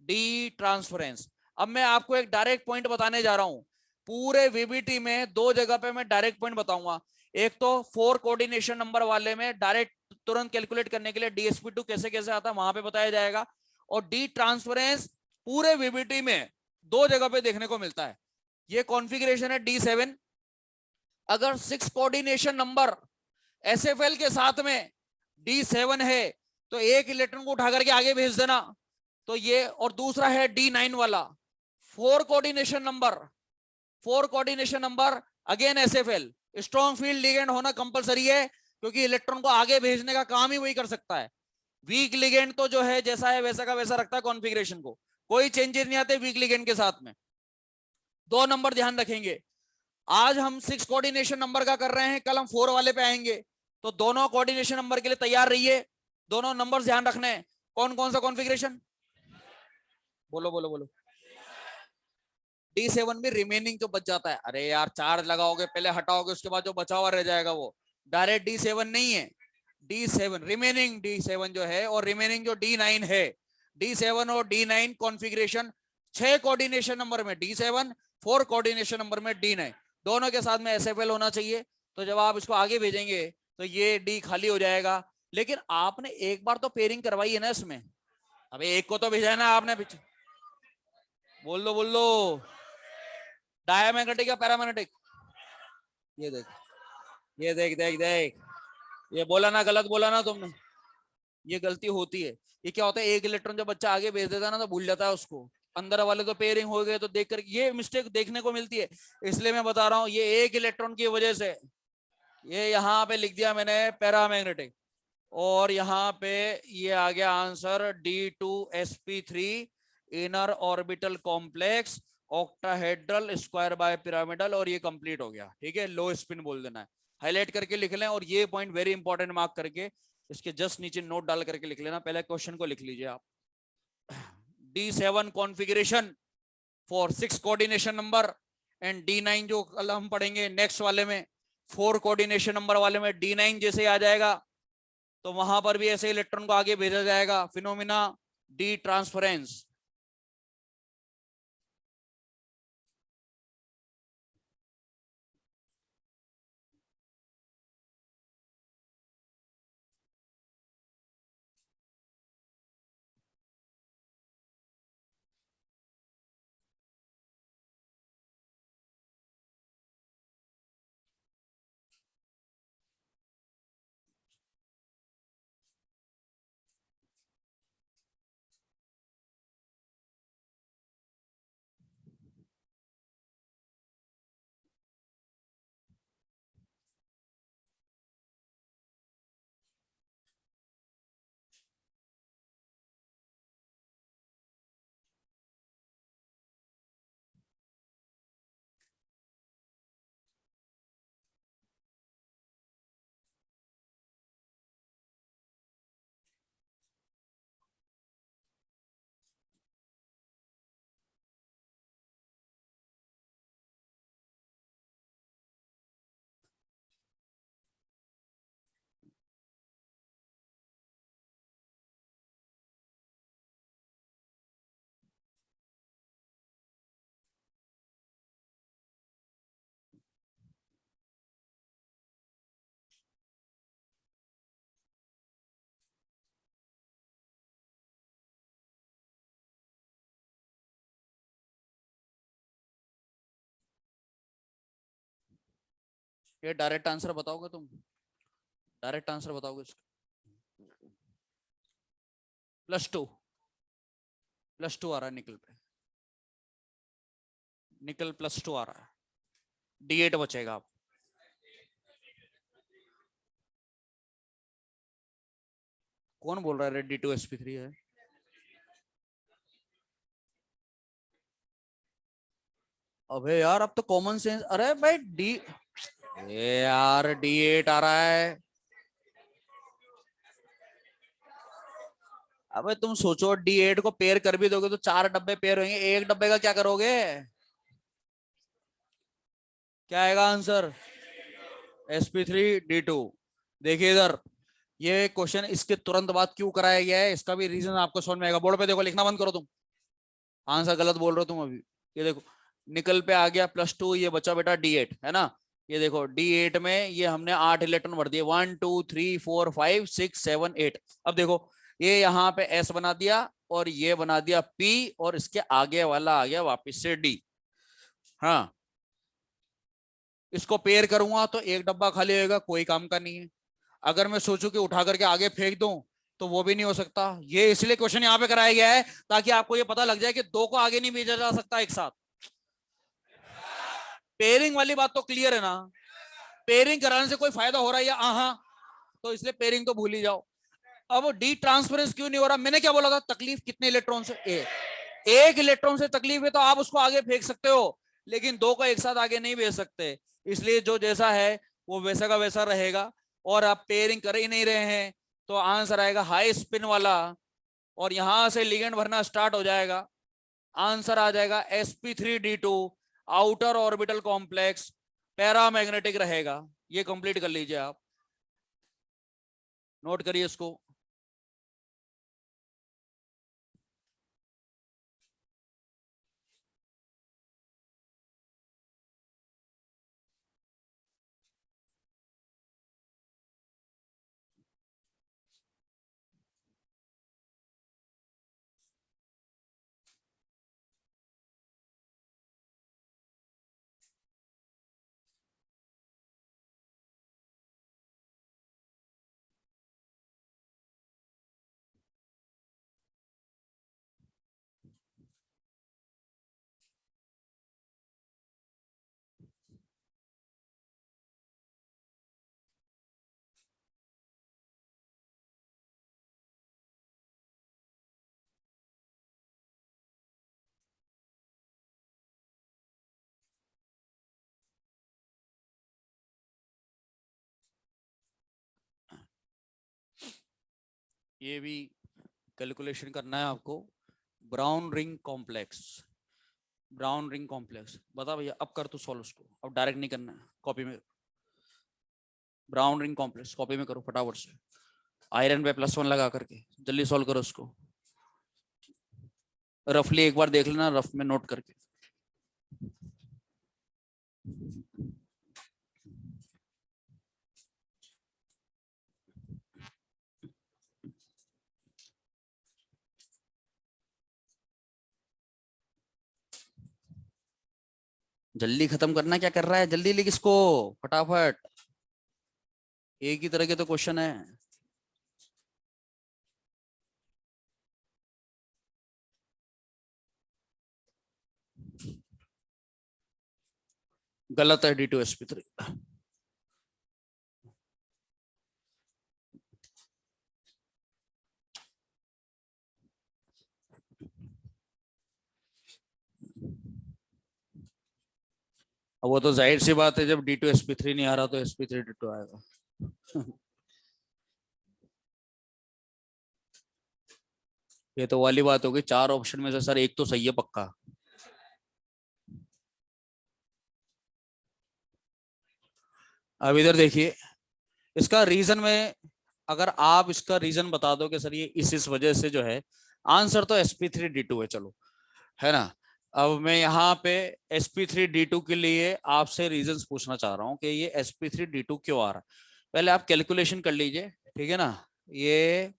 D transference. अब मैं आपको एक डायरेक्ट पॉइंट बताने जा रहा हूं, पूरे वीबीटी में दो जगह पे मैं डायरेक्ट पॉइंट बताऊंगा। एक तो 4 कोऑर्डिनेशन नंबर वाले में डायरेक्ट तुरंत कैलकुलेट करने के लिए DSP2 कैसे कैसे आता है वहां पे बताया जाएगा, और डी ट्रांसफरेंस पूरे वीबीटी में दो जगह पे देखने को मिलता है। ये कॉन्फ़िगरेशन है D7। अगर 6 कोऑर्डिनेशन नंबर SFL के साथ में D7 है, तो एक इलेक्ट्रॉन को उठा करके आगे भेज देना। तो ये, और दूसरा है D9 वाला 4 coordination number, 4 coordination number again SFL। Strong field ligand होना कंपलसरी है, क्योंकि इलेक्ट्रॉन को आगे भेजने का काम ही वही कर सकता है। वीक लिगेंड तो जो है जैसा है वैसा का वैसा रखता है कॉन्फ़िगरेशन को, कोई चेंजेस नहीं आते वीक लिगेंड के साथ में। दो नंबर ध्यान रखेंगे, आज हम 6 कोऑर्डिनेशन नंबर का कर रहे हैं, कल हम 4 वाले पे आएंगे, तो दोनों कोऑर्डिनेशन नंबर के लिए तैयार रहिए। दोनों नंबर ध्यान रखने हैं। कौन कौन सा कॉन्फ़िगरेशन, बोलो बोलो बोलो। D7 में रिमेनिंग जो बच जाता है, अरे यार चार्ज लगाओगे पहले हटाओगे उसके बाद जो बचा हुआ रह जाएगा वो डायरेक्ट D7 नहीं है। D7 रिमेनिंग, D7 जो है, और रिमेनिंग जो D9 है, D7 और D9 कॉन्फ़िगरेशन 6 कोऑर्डिनेशन नंबर में D7, 4 कोऑर्डिनेशन नंबर में D9, दोनों के साथ में SFL होना चाहिए। तो जब आप इसको आगे भेजेंगे तो ये D खाली हो जाएगा। लेकिन आपने एक बार तो पेयरिंग करवाई है ना इसमें, अबे एक को तो भेजा है ना आपने पीछे, बोल दो। डायमैग्नेटिक या पैरामैग्नेटिक, ये देख, ये देख देख देख, ये बोला ना, गलत बोला ना तुमने, ये गलती होती है। ये क्या होता है, एक इलेक्ट्रॉन जब बच्चा आगे भेज देता है ना तो भूल जाता है उसको, अंदर वाले तो पेयरिंग हो गए तो देख कर ये मिस्टेक देखने को मिलती है। इसलिए मैं बता रहा हूँ, ये एक इलेक्ट्रॉन की वजह से ये यहाँ पे लिख दिया मैंने पैरामैग्नेटिक, और यहाँ पे ये आ गया answer D2sp3 inner orbital complex octahedral square by pyramidal, और ये कंप्लीट हो गया। ठीक है, लो स्पिन बोल देना है, हाईलाइट करके लिख लें, और ये पॉइंट वेरी इंपॉर्टेंट मार्क करके इसके जस्ट नीचे नोट डाल करके लिख लेना। पहले क्वेश्चन को लिख लीजिए आप, D7 configuration for 6 coordination number, and D9 जो कल हम पढ़ेंगे नेक्स्ट वाले में 4 कोऑर्डिनेशन नंबर वाले में D9 जैसे आ जाएगा, तो वहां पर भी ऐसे इलेक्ट्रॉन को आगे भेजा जाएगा, फिनोमिना डी ट्रांसफरेंस। ये डायरेक्ट आंसर बताओगे तुम? डायरेक्ट आंसर बताओगे इसका? +2 आ रहा है निकल पे, निकल +2 आ रहा है, D8 बचेगा। आप कौन बोल रहा है D2sp3 है? अबे यार अब तो कॉमन सेंस, अरे भाई डी, ये यार D8 आ रहा है। अबे तुम सोचो D8 को पेयर कर भी दोगे तो 4 डब्बे पेयर होंगे, एक डब्बे का क्या करोगे? क्या आएगा आंसर? sp3d2। देखिए इधर, ये क्वेश्चन इसके तुरंत बाद क्यों कराया गया है, इसका भी रीजन आपको समझ में आएगा। बोर्ड पे देखो, लिखना बंद करो तुम, आंसर गलत बोल रहे हो तुम अभी। ये देखो, निकल पे आ गया +2, ये बचा बेटा D8 है ना। ये देखो D8 में ये हमने 8 इलेक्ट्रॉन भर दिए, 1 2 3 4 5 6 7 8। अब देखो ये यहाँ पे S बना दिया और ये बना दिया P, और इसके आगे वाला आ गया वापिस से D। हाँ, इसको पेयर करूंगा तो एक डब्बा खाली होगा, कोई काम का नहीं है। अगर मैं सोचूं कि उठा करके आगे फेंक दूं तो वो भी नहीं हो सकता। ये इसलिए क्वेश्चन यहाँ पे कराया गया है ताकि आपको ये पता लग जाए कि दो को आगे नहीं भेजा जा सकता एक साथ। पेयरिंग वाली बात तो क्लियर है ना? पेयरिंग कराने से कोई फायदा हो रहा है या हाँ? तो इसलिए पेयरिंग तो भूल ही जाओ। अब डी ट्रांसफरेंस क्यों नहीं हो रहा? मैंने क्या बोला था, तकलीफ कितने इलेक्ट्रॉन से? एक इलेक्ट्रॉन से तकलीफ है तो आप उसको आगे फेंक सकते हो, लेकिन दो को एक साथ आगे नहीं भेज सकते। इसलिए जो जैसा है वो वैसा का वैसा रहेगा। और आप पेयरिंग कर ही नहीं रहे हैं तो आंसर आएगा हाई स्पिन वाला, और यहां से लिगेंड भरना स्टार्ट हो जाएगा। आंसर आ जाएगा sp3d2, outer orbital complex, paramagnetic रहेगा। ये कंप्लीट कर लीजिए आप, नोट करिए इसको। ये भी कैलकुलेशन करना है आपको। Brown ring complex, brown ring complex बता भैया, अब कर तू सॉल्व उसको, अब डायरेक्ट नहीं करना है, कॉपी में। ब्राउन रिंग कॉम्प्लेक्स कॉपी में करो फटाफट से, आयरन पे +1 लगा करके जल्दी सॉल्व करो उसको। रफली एक बार देख लेना, रफ में नोट करके। जल्दी खत्म करना, क्या कर रहा है, जल्दी लिख इसको फटाफट, एक ही तरह के तो क्वेश्चन है। गलत है D2sp3। वो तो जाहिर सी बात है, जब D2sp3 नहीं आ रहा तो sp3d2 आएगा। ये तो वाली बात होगी, 4 ऑप्शन में से सर एक तो सही है पक्का। अब इधर देखिए, इसका रीजन में, अगर आप इसका रीजन बता दो कि सर ये इस वजह से जो है, आंसर तो sp3d2 है, चलो है ना। अब मैं यहाँ पे sp3d2 के लिए आपसे रीजंस पूछना चाह रहा हूँ कि ये sp3d2 क्यों आ रहा है। पहले आप कैलकुलेशन कर लीजिए, ठीक है ना। ये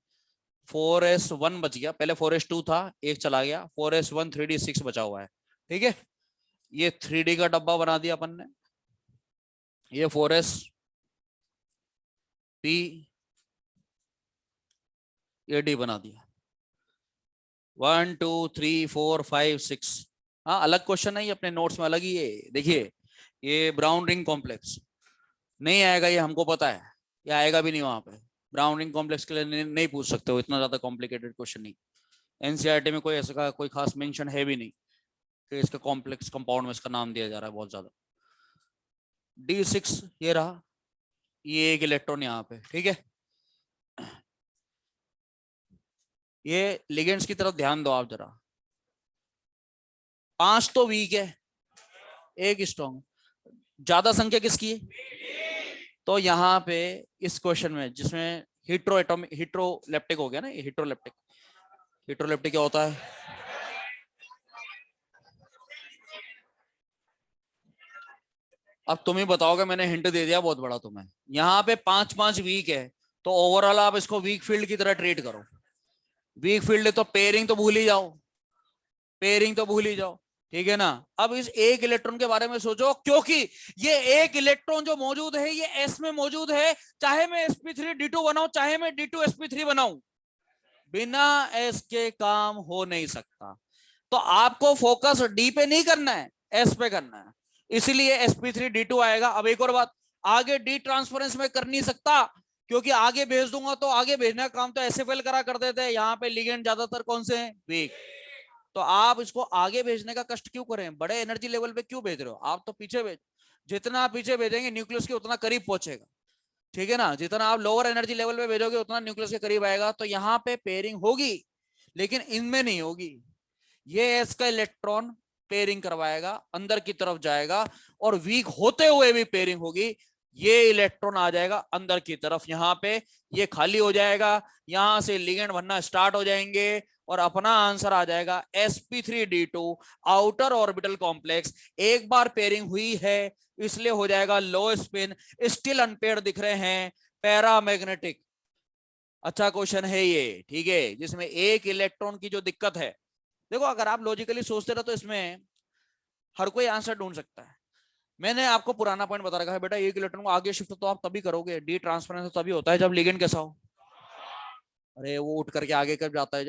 4s1 बच गया, पहले 4s2 था, एक चला गया, 4s1 3d6 बचा हुआ है, ठीक है। ये 3d का डब्बा बना दिया अपन ने, ये 4s p, ये डी बना दिया। 1 2 3 4 5 6। हाँ अलग क्वेश्चन है ये, अपने नोट्स में अलग ही है। देखिए ये ब्राउन रिंग कॉम्प्लेक्स नहीं आएगा, ये हमको पता है, ये आएगा भी नहीं वहां पे। ब्राउन रिंग कॉम्प्लेक्स के लिए नहीं पूछ सकते हो, इतना ज्यादा कॉम्प्लिकेटेड क्वेश्चन नहीं। एनसीईआरटी में कोई ऐसा कोई खास मेंशन है भी नहीं कि इसका कॉम्प्लेक्स कंपाउंड में इसका नाम दिया जा रहा है बहुत ज्यादा। D6 ये रहा, ये एक इलेक्ट्रॉन यहाँ पे, ठीक है। ये लिगेंड्स की तरफ ध्यान दो आप जरा। 5 तो वीक है, एक स्ट्रॉन्ग, ज्यादा संख्या किसकी है? तो यहाँ पे इस क्वेश्चन में जिसमें हिट्रोलेप्टिक हो गया ना, ये हिट्रोलेप्टिक क्या होता है? अब तुम ही बताओगे, मैंने हिंट दे दिया बहुत बड़ा तुम्हें। यहाँ पे 5 वीक है, तो ओवरऑल आप इसको वीक फील्ड की तरह ट्रीट करो। वीक फील्ड है तो पेयरिंग तो भूल ही जाओ, पेयरिंग तो भूल ही जाओ, ठीक है ना। अब इस एक इलेक्ट्रॉन के बारे में सोचो, क्योंकि ये एक इलेक्ट्रॉन जो मौजूद है ये एस में मौजूद है। चाहे मैं sp3d2 बनाऊं, चाहे मैं d2sp3 बनाऊं, बिना एस के काम हो नहीं सकता। तो आपको फोकस डी पे नहीं करना है, एस पे करना है, इसीलिए sp3d2 आएगा। अब एक और बात, आगे डी ट्रांसफरेंस में कर नहीं सकता, क्योंकि आगे भेज दूंगा तो आगे भेजने का काम तो एसएफएल करा कर देते हैं। यहाँ पे लिगेंड ज्यादातर कौन से हैं? वीक। तो आप इसको आगे भेजने का कष्ट क्यों करें? बड़े एनर्जी लेवल पे क्यों भेज रहे हो? आप तो पीछे भेज, जितना आप पीछे भेजेंगे न्यूक्लियस के उतना करीब पहुंचेगा, ठीक है ना। जितना आप लोअर एनर्जी लेवल पे भेजोगे उतना न्यूक्लियस के करीब आएगा। तो यहाँ पे पेयरिंग होगी, लेकिन इनमें नहीं होगी। ये एस का इलेक्ट्रॉन पेयरिंग करवाएगा, अंदर की तरफ जाएगा, और वीक होते हुए भी पेयरिंग होगी। ये इलेक्ट्रॉन आ जाएगा अंदर की तरफ, यहाँ पे ये खाली हो जाएगा, यहां से लिगेंड बनना स्टार्ट हो जाएंगे, और अपना आंसर आ जाएगा sp3d2 आउटर ऑर्बिटल कॉम्प्लेक्स। एक बार पेयरिंग हुई है इसलिए हो जाएगा लो स्पिन, स्टिल अनपेयर्ड दिख रहे हैं, पैरामैग्नेटिक। अच्छा क्वेश्चन है ये, ठीक है, जिसमें एक इलेक्ट्रॉन की जो दिक्कत है। देखो अगर आप लॉजिकली सोचते रहो तो इसमें हर कोई आंसर ढूंढ सकता है। मैंने आपको पुराना पॉइंट बता रखा है बेटा, एक इलेक्ट्रॉन को आगे शिफ्ट तो आप तभी करोगे, डी ट्रांसफरेंस तभी होता है जब लिगेंड कैसा हो। अरे वो उठ करके आगे कब जाता है?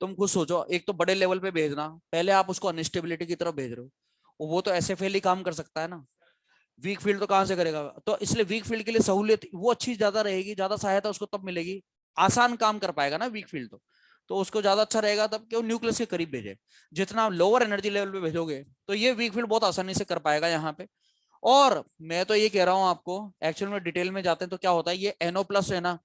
तुम खुद सोचो, एक तो बड़े लेवल पे भेजना, पहले आप उसको अनस्टेबिलिटी की तरफ भेज रहे हो, वो तो एसएफएल ही काम कर सकता है ना, वीक फील्ड तो कहां से करेगा? तो इसलिए वीक फील्ड के लिए सहूलियत वो अच्छी ज्यादा रहेगी, ज्यादा सहायता उसको तब मिलेगी, आसान काम कर पाएगा ना वीक फील्ड, तो उसको ज्यादा अच्छा रहेगा तब क्यों न्यूक्लियस के करीब भेजे। जितना आप लोअर एनर्जी लेवल पे भेजोगे तो ये वीक फील्ड बहुत आसानी से कर पाएगा यहाँ पे। और मैं तो ये कह रहा हूँ आपको, एक्चुअल में डिटेल में जाते हैं तो क्या होता है, ये NO+ है ना,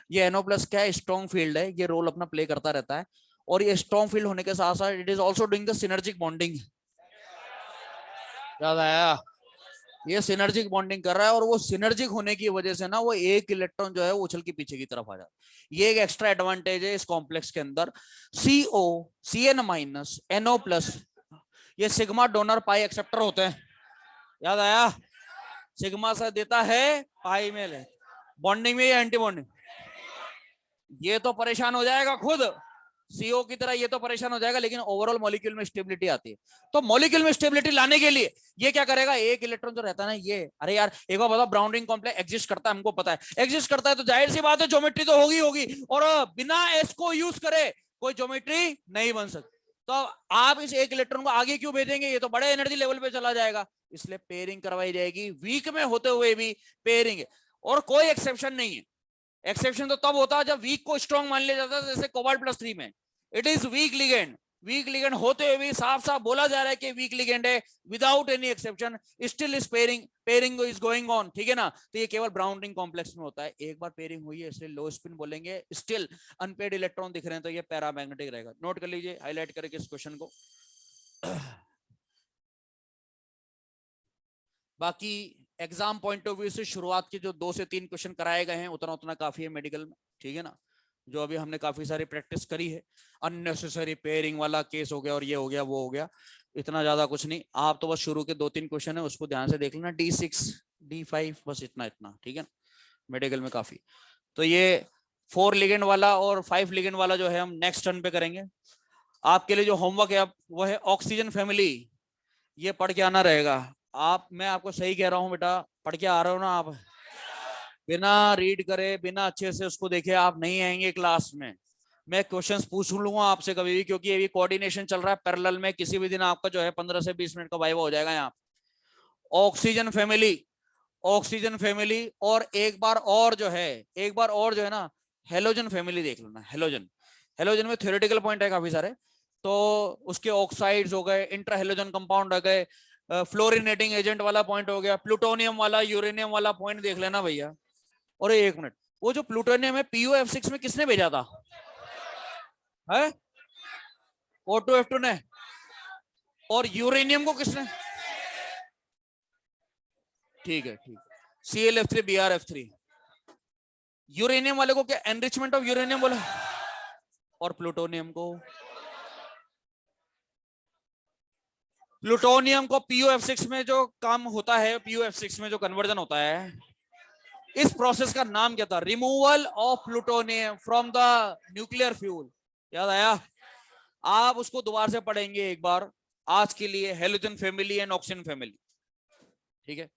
ये NO+ क्या है? स्ट्रॉन्ग फील्ड है, ये रोल अपना प्ले करता रहता है। और ये स्ट्रॉन्ग फील्ड होने के साथ साथ it is also doing the synergic bonding. याद आया? ये सिनर्जिक बॉन्डिंग कर रहा है, और वो सिनर्जिक होने की वजह से ना वो एक इलेक्ट्रॉन जो है वो उछल के पीछे की तरफ आ जाता है। ये एक एक्स्ट्रा एडवांटेज है इस कॉम्प्लेक्स के अंदर। CO CN- NO+, ये सिग्मा डोनर पाई एक्सेप्टर होते हैं। याद आया? सिग्मा से देता है, पाई में ले, बॉन्डिंग में या एंटी बॉन्डिंग। ये तो परेशान हो जाएगा खुद, सीओ की तरह ये तो परेशान हो जाएगा, लेकिन ओवरऑल मॉलिक्यूल में स्टेबिलिटी आती है। तो मॉलिक्यूल में स्टेबिलिटी लाने के लिए ये क्या करेगा, एक इलेक्ट्रॉन जो रहता है ना ये, अरे यार एक बार बताओ, ब्राउन रिंग कॉम्प्लेक्स एग्जिस्ट करता है, हमको पता है एग्जिस्ट करता है, तो जाहिर सी बात है ज्योमेट्री तो होगी होगी, और बिना एस को यूज करे कोई ज्योमेट्री नहीं बन सकती। तो आप इस एक इलेक्ट्रॉन को आगे क्यों भेजेंगे? ये तो बड़े एनर्जी लेवल पे चला जाएगा, इसलिए पेयरिंग करवाई जाएगी, वीक में होते हुए भी पेयरिंग है, और कोई एक्सेप्शन नहीं है। एक्सेप्शन तो तब होता है जब वीक को स्ट्रॉन्ग मान लिया जाता है, जैसे कोबाल्ट+3 में it is weak ligand, week ligand होते हुए भी साफ साफ बोला जा रहा है कि वीक लिगेंड है, without any exception, still is pairing, pairing is going on, ठीक है ना। तो ये केवल ब्राउन रिंग कॉम्प्लेक्स में होता है, एक बार पेयरिंग हुई है इसलिए लो स्पिन बोलेंगे, स्टिल अनपेयर्ड इलेक्ट्रॉन दिख रहे हैं तो ये पैरामैग्नेटिक रहेगा। नोट कर लीजिए, हाईलाइट करके इस क्वेश्चन को। बाकी एग्जाम पॉइंट ऑफ व्यू से शुरुआत के जो 2 से 3 क्वेश्चन कराए गए हैं उतना उतना काफी है मेडिकल में, ठीक है ना। जो अभी हमने काफी सारी प्रैक्टिस करी है, अननेसेसरी पेयरिंग वाला केस हो गया और ये हो गया वो हो गया, इतना ज्यादा कुछ नहीं। आप तो बस शुरू के 2-3 क्वेश्चन है उसको ध्यान से देख लेना, D6 D5 बस इतना इतना, ठीक है ना, मेडिकल में काफी। तो ये 4 लिगेंड वाला और 5 लिगेंड वाला जो है हम नेक्स्ट टर्न पे करेंगे। आपके लिए जो होमवर्क है वो है ऑक्सीजन फैमिली, ये पढ़ के आना रहेगा। आप, मैं आपको सही कह रहा हूं बेटा, पढ़ के आ रहे हो ना आप, बिना रीड करे, बिना अच्छे से उसको देखे आप नहीं आएंगे क्लास में। मैं क्वेश्चंस पूछ लूंगा आपसे कभी भी, क्योंकि ये कोऑर्डिनेशन चल रहा है पैरेलल में। किसी भी दिन आपका जो है 15 से 20 मिनट का वाइवा हो जाएगा यहाँ। ऑक्सीजन फैमिली, ऑक्सीजन फैमिली, और एक बार और जो है, एक बार और जो है ना, हेलोजन फैमिली देख लेना। हेलोजन, हेलोजन में थ्योरेटिकल पॉइंट है काफी सारे। तो उसके ऑक्साइड्स हो गए, इंट्रा हेलोजन कंपाउंड हो गए, फ्लोरिनेटिंग एजेंट वाला पॉइंट हो गया, प्लूटोनियम वाला, यूरेनियम वाला पॉइंट देख लेना भैया। और एक मिनट, वो जो प्लूटोनियम है PuF6 में किसने भेजा था? है O2F2 ने। और यूरेनियम को किसने? ठीक है, ठीक है, Cl(F3) Br(F3). यूरेनियम वाले को क्या एनरिचमेंट ऑफ यूरेनियम बोला? और प्लूटोनियम को, प्लूटोनियम को PuF6 में जो काम होता है, PuF6 में जो कन्वर्जन होता है, इस प्रोसेस का नाम क्या था? Removal of plutonium from the nuclear fuel. याद आया? आप उसको दोबारा से पढ़ेंगे एक बार। आज के लिए halogen family and oxygen family, ठीक है।